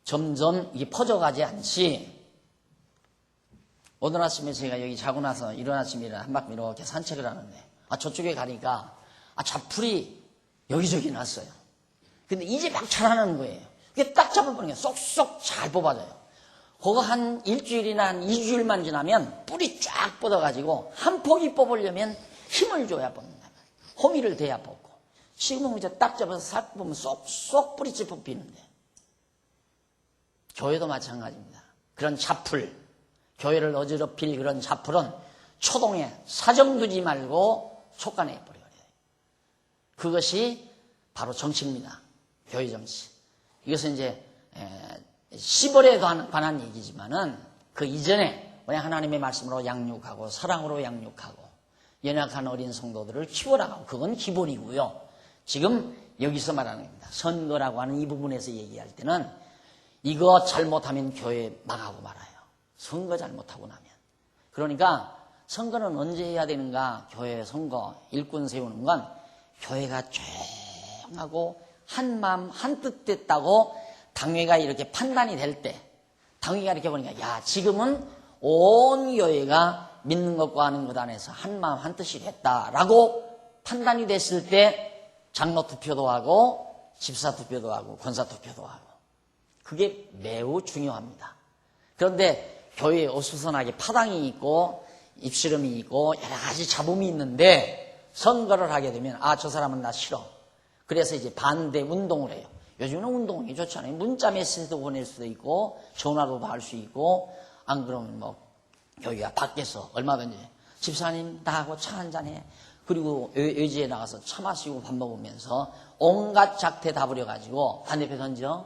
점점 이게 퍼져가지 않지. 오늘 아침에 제가 여기 자고 나서 이른 아침에 한 바퀴 이렇게 산책을 하는데 저쪽에 가니까 잡풀이 여기저기 났어요. 근데 이제 막 자라는 거예요. 그게 딱 잡아보니까 쏙쏙 잘 뽑아져요. 그거 한 일주일이나 한 2주일만 지나면 뿌리 쫙 뻗어가지고 한 포기 뽑으려면 힘을 줘야 뽑는다. 호미를 대야 뽑고 지금은 이제 딱 잡아서 싹 보면 쏙 뿌리째 뽑히는데. 교회도 마찬가지입니다. 그런 자풀, 교회를 어지럽힐 그런 자풀은 초동에 사정 두지 말고 촉간에 뿌려야 돼요. 그것이 바로 정치입니다. 교회 정치. 이것은 이제 시벌에 관한 얘기지만은 그 이전에 그냥 하나님의 말씀으로 양육하고 사랑으로 양육하고 연약한 어린 성도들을 키워나가고 그건 기본이고요. 지금 여기서 말하는 겁니다. 선거라고 하는 이 부분에서 얘기할 때는 이거 잘못하면 교회 망하고 말아요. 선거 잘못하고 나면. 그러니까 선거는 언제 해야 되는가? 교회 선거, 일꾼 세우는 건 교회가 조용하고 한 마음 한 뜻 됐다고 당회가 이렇게 판단이 될 때, 당회가 이렇게 보니까 야 지금은 온 교회가 믿는 것과 하는 것 안에서 한 마음 한 뜻이 됐다라고 판단이 됐을 때 장로 투표도 하고 집사 투표도 하고 권사 투표도 하고 그게 매우 중요합니다. 그런데 교회에 어수선하게 파당이 있고 입씨름이 있고 여러 가지 잡음이 있는데 선거를 하게 되면 저 사람은 나 싫어. 그래서 이제 반대 운동을 해요. 요즘은 운동이 좋잖아요. 문자 메시지도 보낼 수도 있고 전화로도 할 수 있고 안 그러면 뭐 교회가 밖에서 얼마든지 집사님 나하고 차 한잔해. 그리고 외지에 나가서 차 마시고 밥 먹으면서 온갖 작태 다 부려가지고 반대편 던져.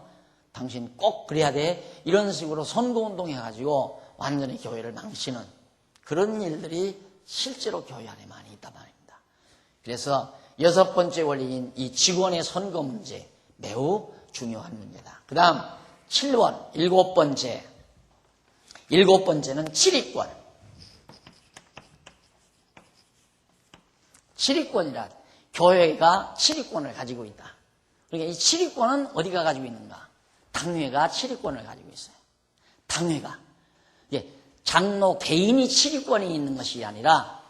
당신 꼭 그래야 돼. 이런 식으로 선거운동 해가지고 완전히 교회를 망치는 그런 일들이 실제로 교회 안에 많이 있단 말입니다. 그래서 6번째 원리인 이 직원의 선거 문제 매우 중요한 문제다. 그 다음 7번 7번째는 치리권. 치리권이란 교회가 치리권을 가지고 있다. 그러니까 이 치리권은 어디가 가지고 있는가? 당회가 치리권을 가지고 있어요. 당회가. 장로 개인이 치리권이 있는 것이 아니라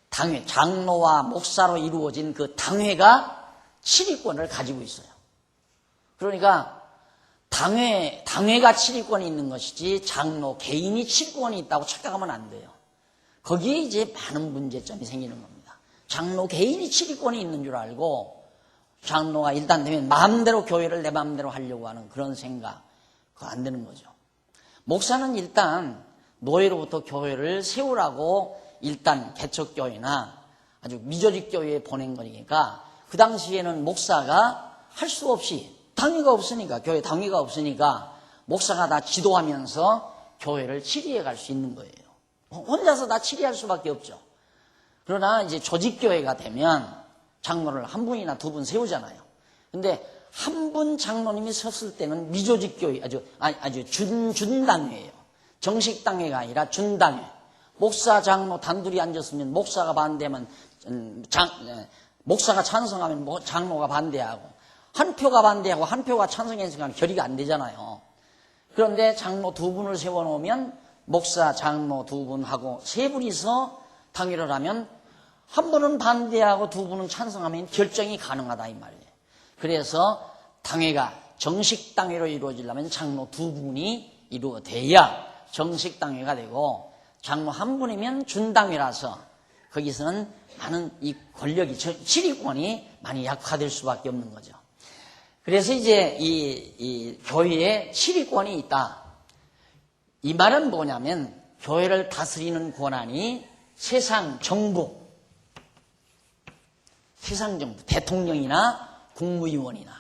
당회, 장로와 목사로 이루어진 그 당회가 치리권을 가지고 있어요. 그러니까 당회가 치리권이 있는 것이지 장로 개인이 치리권이 있다고 착각하면 안 돼요. 거기에 이제 많은 문제점이 생기는 겁니다. 장로 개인이 치리권이 있는 줄 알고 장로가 일단 되면 마음대로 교회를 내 마음대로 하려고 하는 그런 생각, 그거 안 되는 거죠. 목사는 일단 노예로부터 교회를 세우라고 일단 개척교회나 아주 미조직 교회에 보낸 거니까 그 당시에는 목사가 할 수 없이 당회가 없으니까 교회 당회가 없으니까 목사가 다 지도하면서 교회를 치리해 갈 수 있는 거예요. 혼자서 다 치리할 수밖에 없죠. 그러나 이제 조직교회가 되면 장로를 한 분이나 두 분 세우잖아요. 근데 한 분 장로님이 섰을 때는 미조직교회 아주 준당회예요. 정식 당회가 아니라 준당회. 목사 장로 단둘이 앉았으면 목사가 반대하면 목사가 찬성하면 장로가 반대하고 한 표가 반대하고 한 표가 찬성했으니까 결의가 안 되잖아요. 그런데 장로 두 분을 세워놓으면 목사 장로 두 분하고 세 분이서 당회를 하면 한 분은 반대하고 두 분은 찬성하면 결정이 가능하다 이 말이에요. 그래서 당회가 정식 당회로 이루어지려면 장로 두 분이 이루어져야 정식 당회가 되고 장로 한 분이면 준당회라서 거기서는 많은 이 권력이 치리권이 많이 약화될 수밖에 없는 거죠. 그래서 이제 이 교회에 치리권이 있다. 이 말은 뭐냐면 교회를 다스리는 권한이 세상 정부, 대통령이나 국무위원이나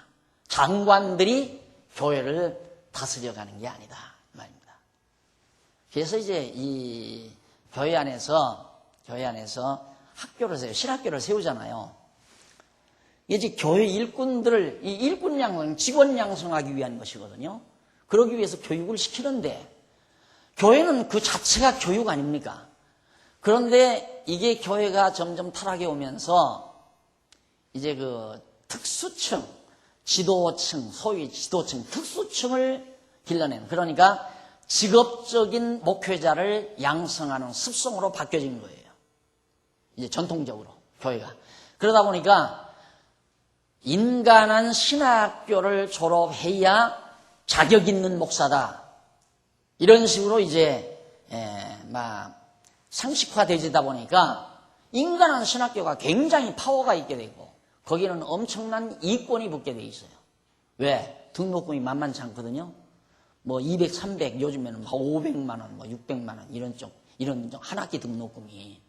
장관들이 교회를 다스려가는 게 아니다 말입니다. 그래서 이제 이 교회 안에서 학교를 세워 신학교를 세우잖아요. 이제 교회 일꾼들을 이 일꾼 양성, 직원 양성하기 위한 것이거든요. 그러기 위해서 교육을 시키는데 교회는 그 자체가 교육 아닙니까? 그런데 이게 교회가 점점 타락해 오면서 이제 그 특수층, 지도층, 소위 지도층, 특수층을 길러내는 그러니까 직업적인 목회자를 양성하는 습성으로 바뀌어진 거예요. 이제 전통적으로 교회가. 그러다 보니까 인간한 신학교를 졸업해야 자격 있는 목사다. 이런 식으로 이제 상식화되다 보니까 인간한 신학교가 굉장히 파워가 있게 되고 거기는 엄청난 이권이 붙게 돼 있어요. 왜? 등록금이 만만치 않거든요. 뭐 200, 300, 요즘에는 500만 원, 뭐 600만 원 이런 한 학기 등록금이.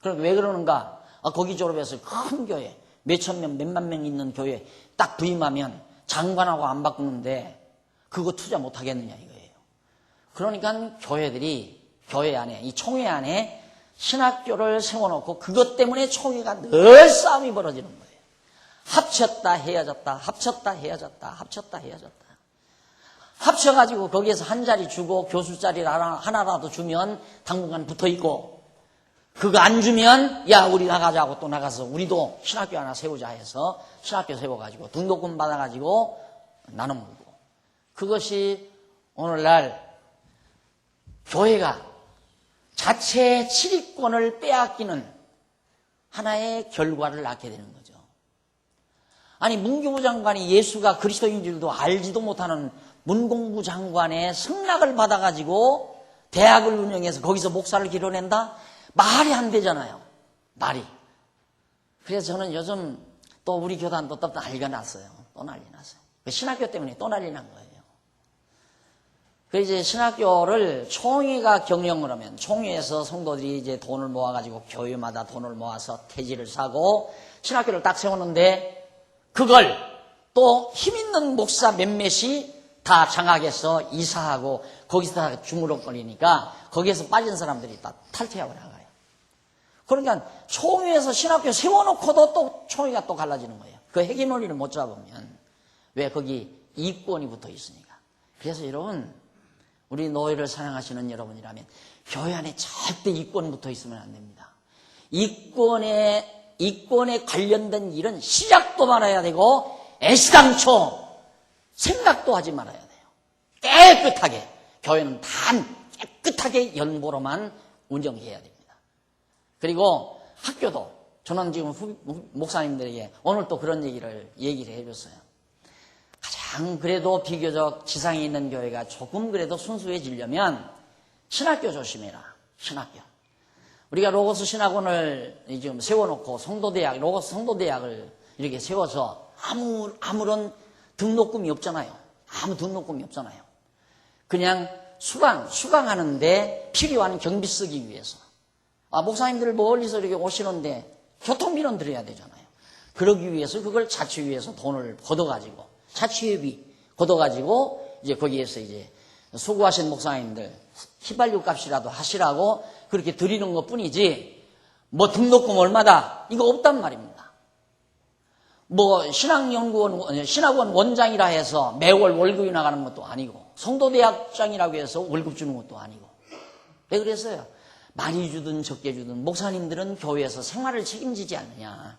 그럼 왜 그러는가? 거기 졸업해서 큰 교회, 몇천 명, 몇만 명 있는 교회 딱 부임하면 장관하고 안 바꾸는데 그거 투자 못 하겠느냐 이거예요. 그러니까 교회들이 교회 안에, 이 총회 안에 신학교를 세워놓고 그것 때문에 총회가 늘 싸움이 벌어지는 거예요. 합쳤다 헤어졌다, 합쳤다 헤어졌다, 합쳤다 헤어졌다. 합쳐가지고 거기에서 한 자리 주고 교수 자리 하나라도 주면 당분간 붙어있고, 그거 안 주면 야 우리 나가자고 또 나가서 우리도 신학교 하나 세우자 해서 신학교 세워가지고 등록금 받아가지고 나눠 먹고, 그것이 오늘날 교회가 자체 치리권을 빼앗기는 하나의 결과를 낳게 되는 거죠. 아니 문교부 장관이 예수가 그리스도인 줄도 알지도 못하는 문공부 장관의 승낙을 받아가지고 대학을 운영해서 거기서 목사를 길러낸다? 말이 안 되잖아요. 말이. 그래서 저는 요즘 또 우리 교단도 또 난리가 났어요. 또 난리 났어요. 신학교 때문에 또 난리 난 거예요. 그래서 이제 신학교를 총회가 경영을 하면 총회에서 성도들이 이제 돈을 모아가지고 교회마다 돈을 모아서 태지를 사고 신학교를 딱 세우는데 그걸 또 힘있는 목사 몇몇이 다 장악해서 이사하고 거기서 다 주무럭거리니까 거기에서 빠진 사람들이 다 탈퇴하고 나가요. 그러니까 총회에서 신학교 세워놓고도 또 총회가 또 갈라지는 거예요. 그 핵인원리를 못 잡으면. 왜? 거기 이권이 붙어 있으니까. 그래서 여러분, 우리 노예를 사랑하시는 여러분이라면 교회 안에 절대 이권이 붙어 있으면 안 됩니다. 이권에 관련된 일은 시작도 말아야 되고 애시당초 생각도 하지 말아야 돼요. 깨끗하게. 교회는 단 깨끗하게 연보로만 운영해야 됩니다. 그리고 학교도 저는 지금 목사님들에게 오늘 또 그런 얘기를 해줬어요. 가장 그래도 비교적 지상에 있는 교회가 조금 그래도 순수해지려면 신학교 조심해라. 신학교. 우리가 로고스 신학원을 지금 세워놓고 로고스 성도대학을 이렇게 세워서 아무런 등록금이 없잖아요. 아무 등록금이 없잖아요. 그냥 수강하는데 필요한 경비 쓰기 위해서. 목사님들 멀리서 이렇게 오시는데 교통비는 들여야 되잖아요. 그러기 위해서 그걸 자치회에서 돈을 걷어가지고, 자치회비 걷어가지고, 이제 거기에서 이제 수고하신 목사님들 휘발유 값이라도 하시라고 그렇게 드리는 것 뿐이지, 뭐 등록금 얼마다, 이거 없단 말입니다. 뭐 신학원 원장이라 해서 매월 월급이 나가는 것도 아니고, 성도대학장이라고 해서 월급 주는 것도 아니고. 왜 그랬어요? 많이 주든 적게 주든 목사님들은 교회에서 생활을 책임지지 않느냐.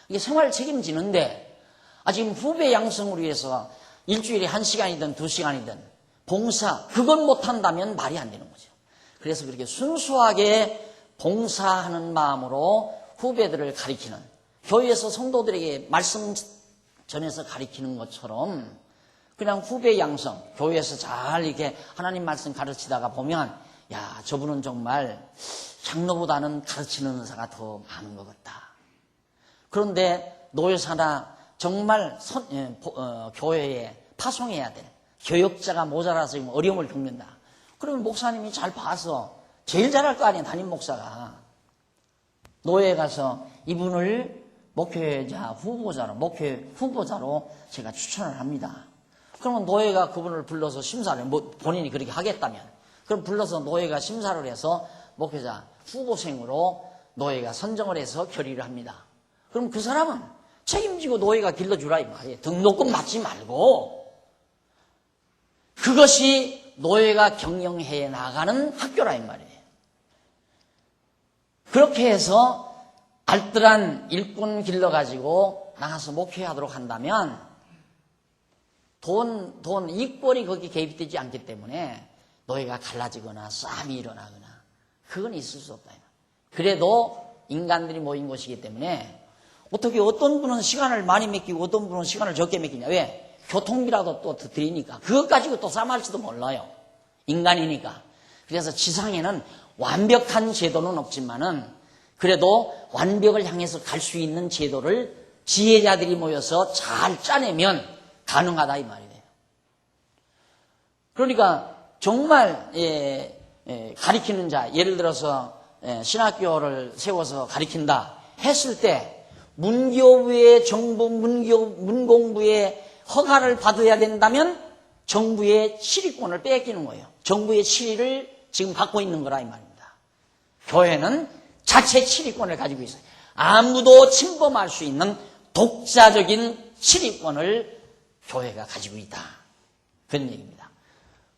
이게 생활을 책임지는데, 지금 후배 양성을 위해서 일주일에 1시간이든 2시간이든 봉사, 그건 못한다면 말이 안 되는 거죠. 그래서 그렇게 순수하게 봉사하는 마음으로 후배들을 가리키는, 교회에서 성도들에게 말씀 전해서 가리키는 것처럼 그냥 후배 양성, 교회에서 잘 이렇게 하나님 말씀 가르치다가 보면, 야, 저분은 정말 장로보다는 가르치는 은사가 더 많은 것 같다. 그런데 노예사나 정말 교회에 파송해야 될 교역자가 모자라서 어려움을 겪는다. 그러면 목사님이 잘 봐서 제일 잘할 거 아니에요, 담임 목사가. 노예에 가서 이분을 목회자 후보자로, 목회 후보자로 제가 추천을 합니다. 그러면 노예가 그분을 불러서 심사를, 본인이 그렇게 하겠다면, 그럼 불러서 노예가 심사를 해서 목회자 후보생으로 노예가 선정을 해서 결의를 합니다. 그럼 그 사람은 책임지고 노예가 길러주라 이 말이에요. 등록금 받지 말고. 그것이 노예가 경영해 나가는 학교라 이 말이에요. 그렇게 해서 알뜰한 일꾼 길러가지고 나가서 목회하도록 한다면 이권이 거기 개입되지 않기 때문에 노예가 갈라지거나 싸움이 일어나거나 그건 있을 수 없다. 그래도 인간들이 모인 곳이기 때문에 어떻게 어떤 분은 시간을 많이 맡기고 어떤 분은 시간을 적게 맡기냐. 왜? 교통비라도 또 드리니까. 그것 가지고 또 싸움할지도 몰라요. 인간이니까. 그래서 지상에는 완벽한 제도는 없지만은 그래도 완벽을 향해서 갈 수 있는 제도를 지혜자들이 모여서 잘 짜내면 가능하다 이 말이에요. 그러니까 정말 가리키는 자, 예를 들어서 신학교를 세워서 가리킨다 했을 때 문교부의 정부 문공부의 허가를 받아야 된다면 정부의 치리권을 뺏기는 거예요. 정부의 치리를 지금 받고 있는 거라 이 말입니다. 교회는 자체 치리권을 가지고 있어요. 아무도 침범할 수 있는 독자적인 치리권을 교회가 가지고 있다. 그런 얘기입니다.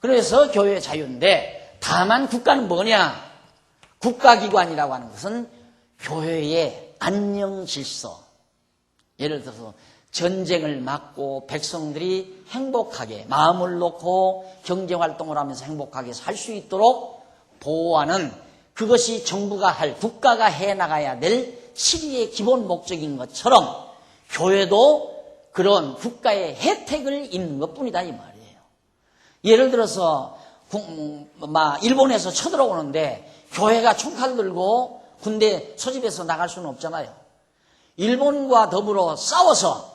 그래서 교회의 자유인데 다만 국가는 뭐냐? 국가기관이라고 하는 것은 교회의 안녕 질서. 예를 들어서 전쟁을 막고 백성들이 행복하게 마음을 놓고 경제활동을 하면서 행복하게 살 수 있도록 보호하는 그것이 정부가 할 국가가 해나가야 될 치리의 기본 목적인 것처럼 교회도 그런 국가의 혜택을 입는 것뿐이다 이 말이에요. 예를 들어서 일본에서 쳐들어오는데 교회가 총칼 들고 군대 소집해서 나갈 수는 없잖아요. 일본과 더불어 싸워서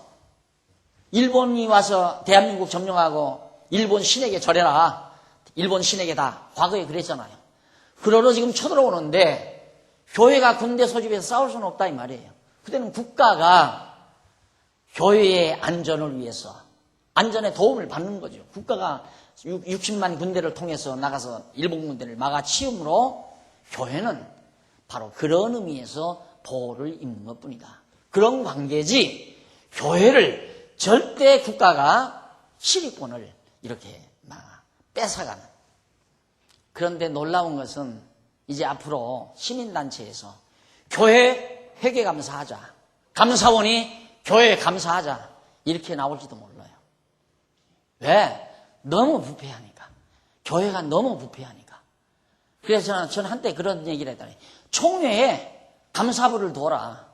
일본이 와서 대한민국 점령하고 일본 신에게 절해라. 일본 신에게 다 과거에 그랬잖아요. 그러러 지금 쳐들어오는데 교회가 군대 소집해서 싸울 수는 없다 이 말이에요. 그때는 국가가 교회의 안전을 위해서 안전에 도움을 받는 거죠. 국가가 60만 군대를 통해서 나가서 일본 군대를 막아치움으로 교회는 바로 그런 의미에서 보호를 입는 것뿐이다. 그런 관계지 교회를 절대 국가가 시리권을 이렇게 뺏어가는. 그런데 놀라운 것은 이제 앞으로 시민단체에서 교회 회계감사하자, 감사원이 교회에 감사하자 이렇게 나올지도 몰라요. 왜? 너무 부패하니까. 교회가 너무 부패하니까. 그래서 저는 한때 그런 얘기를 했더니 총회에 감사부를 둬라.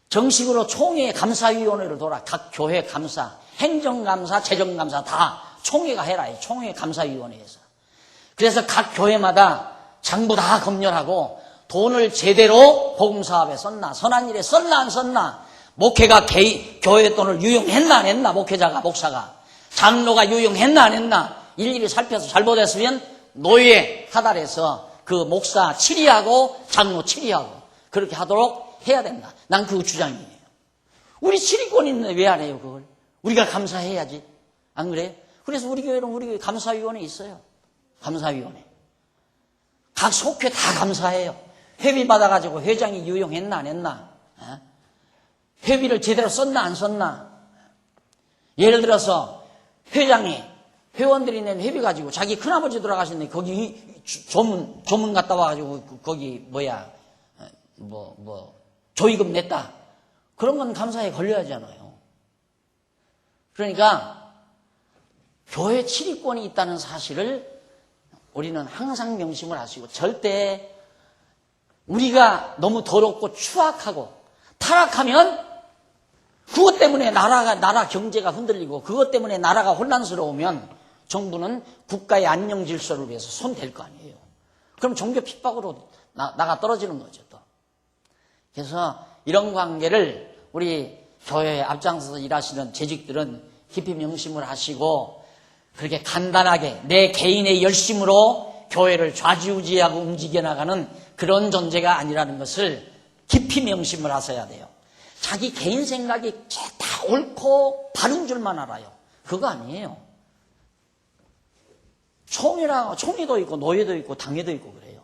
정식으로 총회 감사위원회를 둬라. 각 교회 감사, 행정감사, 재정감사 다 총회가 해라. 총회 감사위원회에서. 그래서 각 교회마다 장부 다 검열하고 돈을 제대로 복음사업에 썼나, 선한 일에 썼나 안 썼나, 목회가 교회 돈을 유용했나 안 했나, 목회자가, 목사가, 장로가 유용했나 안 했나 일일이 살펴서 잘못했으면 노예 하달해서 그 목사 치리하고 장로 치리하고 그렇게 하도록 해야 된다. 난 그 주장이에요. 우리 치리권이 있는데 왜 안 해요 그걸? 우리가 감사해야지. 안 그래요? 그래서 우리 교회는 우리 교회 감사위원회 있어요. 감사위원회. 각 속회 다 감사해요. 회비 받아가지고 회장이 유용했나 안 했나, 회비를 제대로 썼나 안 썼나. 예를 들어서 회장이 회원들이 낸 회비 가지고 자기 큰아버지 돌아가셨는데 거기 조문 갔다 와가지고 거기 조의금 냈다. 그런 건 감사에 걸려야잖아요. 그러니까 교회 치리권이 있다는 사실을 우리는 항상 명심을 하시고 절대 우리가 너무 더럽고 추악하고 타락하면 그것 때문에 나라 경제가 흔들리고 그것 때문에 나라가 혼란스러우면 정부는 국가의 안녕 질서를 위해서 손댈 거 아니에요. 그럼 종교 핍박으로 나가 떨어지는 거죠 또. 그래서 이런 관계를 우리 교회에 앞장서서 일하시는 재직들은 깊이 명심을 하시고 그렇게 간단하게 내 개인의 열심으로 교회를 좌지우지하고 움직여 나가는 그런 존재가 아니라는 것을 깊이 명심을 하셔야 돼요. 자기 개인 생각이 다 옳고 바른 줄만 알아요. 그거 아니에요. 총회도 있고 노예도 있고 당회도 있고 그래요.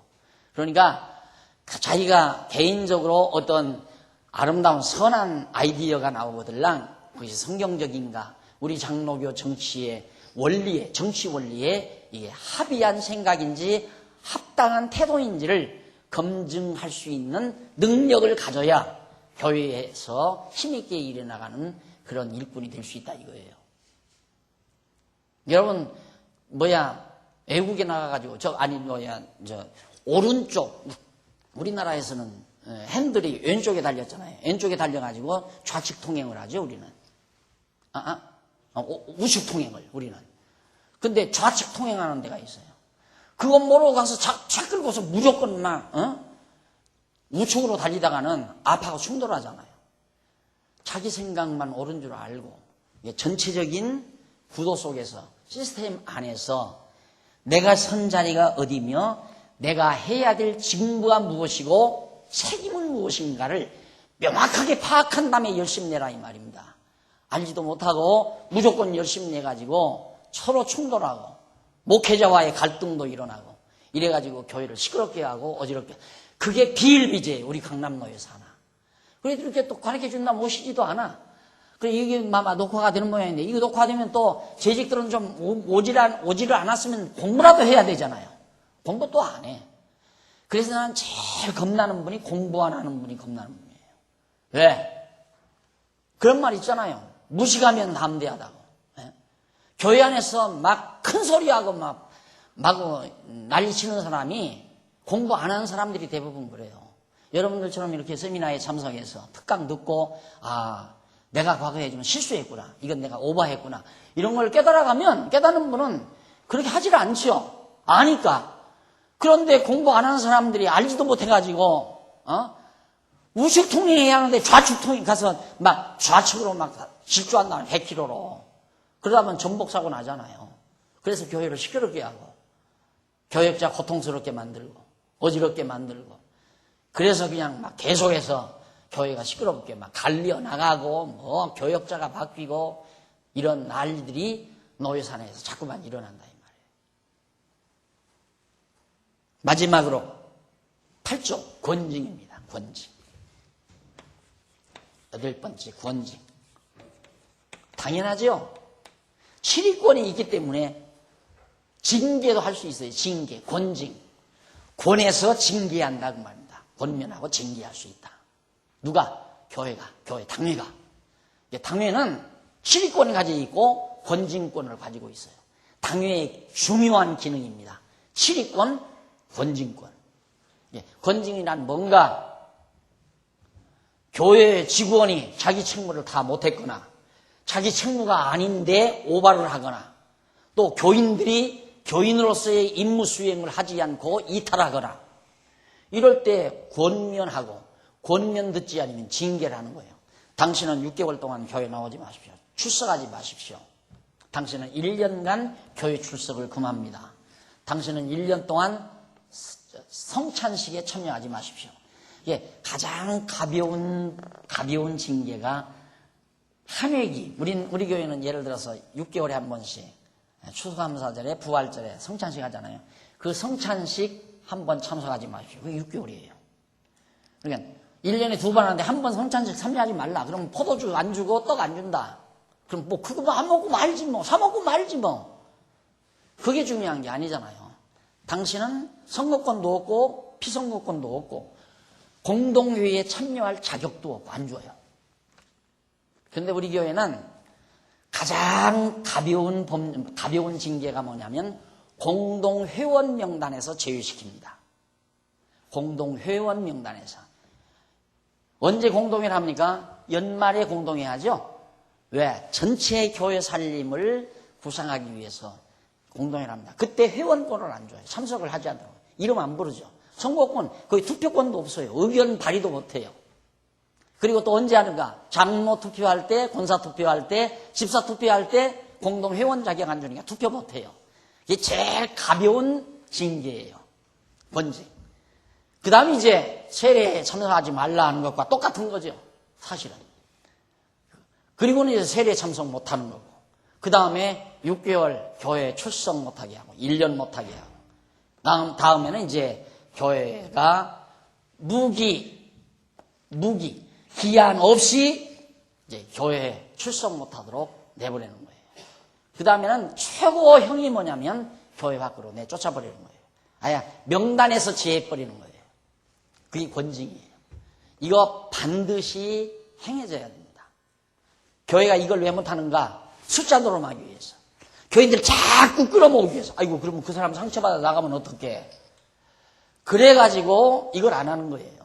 그러니까 자기가 개인적으로 어떤 아름다운 선한 아이디어가 나오거들랑 그것이 성경적인가, 우리 장로교 정치의 원리에, 정치 원리에 이게 합의한 생각인지 합당한 태도인지를 검증할 수 있는 능력을 가져야 교회에서 힘있게 일해나가는 그런 일꾼이 될 수 있다 이거예요. 여러분 외국에 나가가지고 오른쪽 우리나라에서는 핸들이 왼쪽에 달렸잖아요. 왼쪽에 달려가지고 좌측 통행을 하죠 우리는. 우측 통행을 우리는. 근데 좌측 통행하는 데가 있어요. 그건 모르고 가서 차 끌고서 무조건 우측으로 달리다가는 앞하고 충돌하잖아요. 자기 생각만 옳은 줄 알고 전체적인 구도 속에서 시스템 안에서 내가 선 자리가 어디며 내가 해야 될 직무가 무엇이고 책임은 무엇인가를 명확하게 파악한 다음에 열심히 내라 이 말입니다. 알지도 못하고 무조건 열심히 내가지고 서로 충돌하고 목회자와의 갈등도 일어나고 이래가지고 교회를 시끄럽게 하고 어지럽게 그게 비일비재예요. 우리 강남로에서 하나. 그래도 이렇게 또 가르쳐준다면 오시지도 않아. 그래 이게 아마 녹화가 되는 모양인데 이거 녹화되면 또 재직들은 좀 오지를 않았으면 공부라도 해야 되잖아요. 공부 또 안 해. 그래서 나는 제일 겁나는 분이 공부 안 하는 분이 겁나는 분이에요. 왜? 그런 말 있잖아요. 무식하면 담대하다고. 예? 교회 안에서 막 큰 소리하고 막 난리 치는 사람이 공부 안 하는 사람들이 대부분 그래요. 여러분들처럼 이렇게 세미나에 참석해서 특강 듣고 내가 과거에 좀 실수했구나. 이건 내가 오버했구나. 이런 걸 깨달은 분은 그렇게 하지를 않죠. 아니까. 그런데 공부 안 하는 사람들이 알지도 못해가지고 우측통행해야 하는데 좌측통행 가서 막 좌측으로 막 질주한다는 100km로. 그러다 보면 전복사고 나잖아요. 그래서 교회를 시끄럽게 하고 교역자 고통스럽게 만들고 어지럽게 만들고 그래서 그냥 막 계속해서 교회가 시끄럽게 막 갈려 나가고 뭐 교역자가 바뀌고 이런 난리들이 노예산에서 자꾸만 일어난다 이 말이에요. 마지막으로 8조 권징입니다. 권징. 8번째 권징. 당연하죠. 7위권이 있기 때문에 징계도 할 수 있어요. 징계, 권징. 권에서 징계한다 그 말입니다. 권면하고 징계할 수 있다. 누가? 교회가, 당회가. 당회는 7위권을 가지고 있고 권징권을 가지고 있어요. 당회의 중요한 기능입니다. 7위권, 권징권. 권징이란 뭔가 교회 직원이 자기 책무를 다 못했거나 자기 책무가 아닌데 오바를 하거나 또 교인들이 교인으로서의 임무 수행을 하지 않고 이탈하거나 이럴 때 권면하고 권면 듣지 않으면 징계를 하는 거예요. 당신은 6개월 동안 교회 나오지 마십시오. 출석하지 마십시오. 당신은 1년간 교회 출석을 금합니다. 당신은 1년 동안 성찬식에 참여하지 마십시오. 이게 가장 가벼운 징계가 한 회기. 우리 교회는 예를 들어서 6개월에 한 번씩 추수감사절에 부활절에 성찬식 하잖아요. 그 성찬식 한 번 참석하지 마십시오. 그게 6개월이에요. 그러니까 1년에 2번 하는데 한 번 성찬식 참여하지 말라. 그러면 포도주 안 주고 떡 안 준다. 그럼 뭐 그거 뭐 안 먹고 말지 뭐. 사 먹고 말지 뭐. 그게 중요한 게 아니잖아요. 당신은 선거권도 없고 피선거권도 없고 공동회의에 참여할 자격도 없고 안 줘요. 그런데 우리 교회는 가장 가벼운 징계가 뭐냐면 공동회원 명단에서 제외시킵니다. 공동회원 명단에서. 언제 공동회를 합니까? 연말에 공동회 하죠? 왜? 전체 교회 살림을 구상하기 위해서 공동회를 합니다. 그때 회원권을 안 줘요. 참석을 하지 않도록. 이름 안 부르죠. 선거권, 거의 투표권도 없어요. 의견 발의도 못해요. 그리고 또 언제 하는가? 장로 투표할 때, 권사 투표할 때, 집사 투표할 때 공동회원 자격 안 주니까 투표 못해요. 이게 제일 가벼운 징계예요. 권징. 그 다음에 이제 세례에 참석하지 말라 하는 것과 똑같은 거죠. 사실은. 그리고는 이제 세례 참석 못하는 거고. 그 다음에 6개월 교회 출석 못하게 하고, 1년 못하게 하고. 다음에는 이제 교회가 기한 없이 이제 교회에 출석 못하도록 내보내는 거예요. 그 다음에는 최고형이 뭐냐면 교회 밖으로 내쫓아버리는 거예요. 아야 명단에서 제해버리는 거예요. 그게 권징이에요. 이거 반드시 행해져야 됩니다. 교회가 이걸 왜 못하는가? 숫자 노름하기 위해서. 교인들 자꾸 끌어모으기 위해서. 아이고 그러면 그 사람 상처받아 나가면 어떡해. 그래가지고 이걸 안 하는 거예요.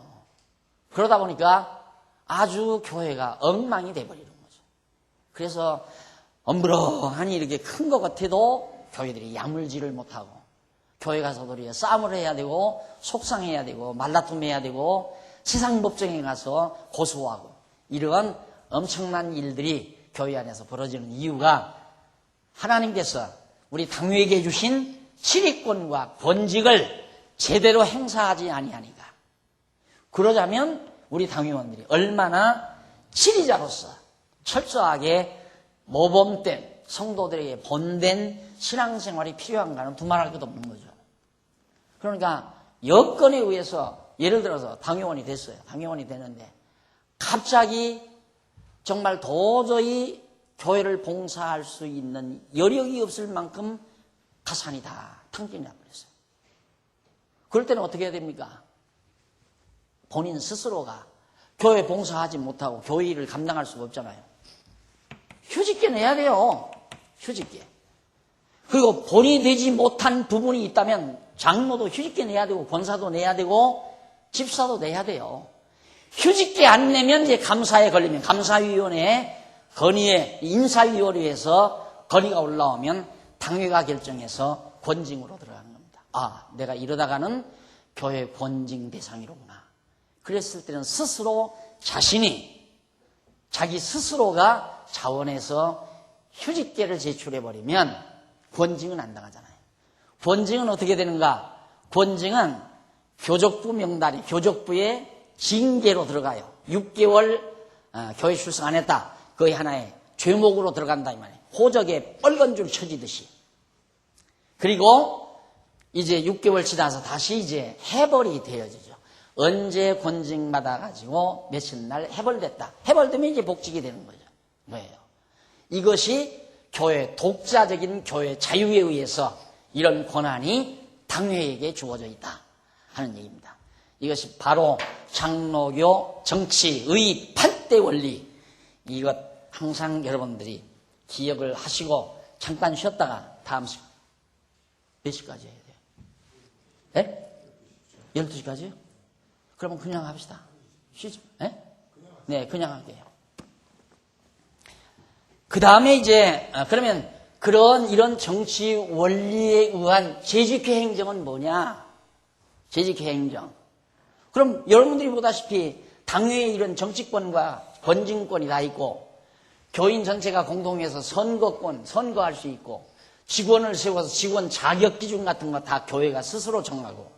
그러다 보니까 아주 교회가 엉망이 돼버리는 거죠. 그래서 엄브렁하니 이렇게 큰 것 같아도 교회들이 야물지를 못하고 교회 가서도 싸움을 해야 되고 속상해야 되고 말다툼해야 되고 세상 법정에 가서 고소하고 이러한 엄청난 일들이 교회 안에서 벌어지는 이유가 하나님께서 우리 당회에게 주신 지휘권과 권직을 제대로 행사하지 아니하니까. 그러자면 우리 당회원들이 얼마나 지휘자로서 철저하게 모범된 성도들에게 본된 신앙생활이 필요한가는 두말할 것도 없는 거죠. 그러니까 여건에 의해서 예를 들어서 당회원이 됐어요. 당회원이 되는데 갑자기 정말 도저히 교회를 봉사할 수 있는 여력이 없을 만큼 가산이 다 탕진이 나버렸어요. 그럴 때는 어떻게 해야 됩니까? 본인 스스로가 교회 봉사하지 못하고 교회 일을 감당할 수가 없잖아요. 휴직계 내야 돼요. 휴직계. 그리고 본인이 되지 못한 부분이 있다면 장로도 휴직계 내야 되고 권사도 내야 되고 집사도 내야 돼요. 휴직계 안 내면 이제 감사에 걸리면 감사위원회 건의에 인사위원회에서 건의가 올라오면 당회가 결정해서 권징으로 들어가는 겁니다. 아, 내가 이러다가는 교회 권징 대상이로구나. 그랬을 때는 스스로 자신이 자기 스스로가 자원해서 휴직계를 제출해버리면 권징은 안 당하잖아요. 권징은 어떻게 되는가? 권징은 교족부 명단이 교족부의 징계로 들어가요. 6개월 교회 출석 안 했다. 거의 하나의 죄목으로 들어간다 이 말이에요. 호적에 빨간 줄 쳐지듯이. 그리고 이제 6개월 지나서 다시 이제 해벌이 되어지죠. 언제 권징 받아가지고 며칠 날 해벌됐다. 해벌되면 이제 복직이 되는 거죠. 뭐예요? 이것이 교회 독자적인 교회 자유에 의해서 이런 권한이 당회에게 주어져 있다 하는 얘기입니다. 이것이 바로 장로교 정치의 8대 원리. 이것 항상 여러분들이 기억을 하시고 잠깐 쉬었다가 다음 시간 몇 시까지 해야 돼요? 네? 12시까지요? 그러면 그냥 합시다. 쉬지. 네, 그냥 할게요. 그 다음에 이제 그러면 이런 정치 원리에 의한 재직회 행정은 뭐냐? 재직회 행정. 그럼 여러분들이 보다시피 당회에 이런 정치권과 권징권이 다 있고 교인 전체가 공동해서 선거할 수 있고 직원을 세워서 직원 자격 기준 같은 거 다 교회가 스스로 정하고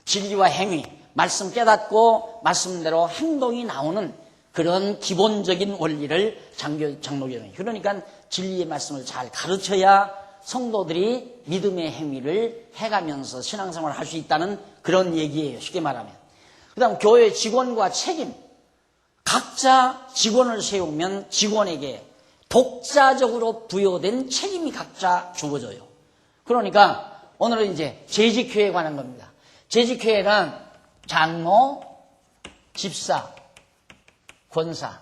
진리와 행위, 말씀 깨닫고 말씀대로 행동이 나오는 그런 기본적인 원리를 장로교는 그러니까 진리의 말씀을 잘 가르쳐야 성도들이 믿음의 행위를 해가면서 신앙생활을 할 수 있다는 그런 얘기예요. 쉽게 말하면. 그 다음 교회 직원과 책임. 각자 직원을 세우면 직원에게 독자적으로 부여된 책임이 각자 주어져요. 그러니까 오늘은 이제 재직회에 관한 겁니다. 재직회는 장로, 집사, 권사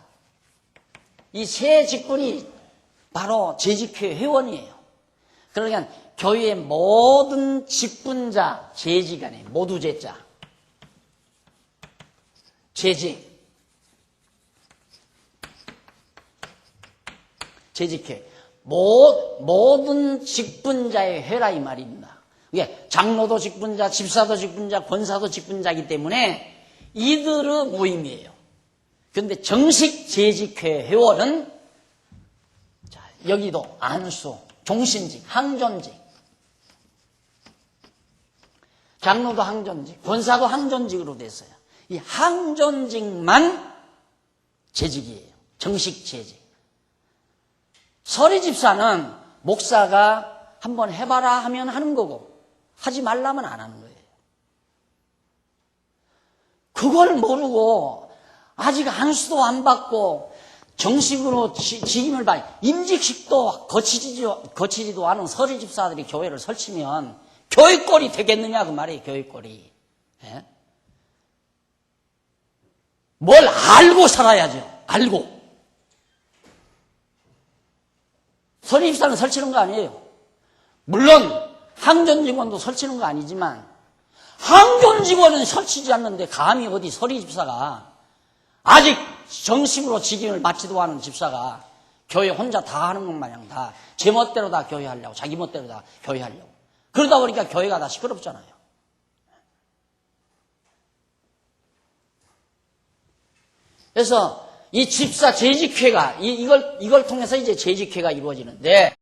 이 세 직분이 바로 재직회 회원이에요. 그러니까 교회의 모든 직분자, 재직안에 모두 재자 재직회 모든 직분자의 회라 이 말입니다. 이게 장로도 직분자, 집사도 직분자, 권사도 직분자이기 때문에 이들의 모임이에요. 그런데 정식 재직회 회원은 여기도 안수, 종신직, 항존직, 장로도 항존직, 권사도 항존직으로 됐어요. 이 항존직만 재직이에요. 정식 재직. 서리집사는 목사가 한번 해봐라 하면 하는 거고 하지 말라면 안 하는 거예요. 그걸 모르고 아직 안수도 안 받고 정식으로 직임을 받 임직식도 거치지도 않은 서리집사들이 교회를 설치면 교회꼴이 되겠느냐 그 말이에요. 교회꼴이. 예? 뭘 알고 살아야죠. 알고. 서리집사는 설치는 거 아니에요. 물론 항존직원도 설치는 거 아니지만 항존직원은 설치지 않는데 감히 어디 서리집사가 아직 정식으로 직임을 맡지도 않은 집사가 교회 혼자 다 하는 것 마냥 다 제 멋대로 다 교회하려고 자기 멋대로 다 교회하려고 그러다 보니까 교회가 다 시끄럽잖아요. 그래서 이 집사 재직회가 이걸 통해서 이제 재직회가 이루어지는데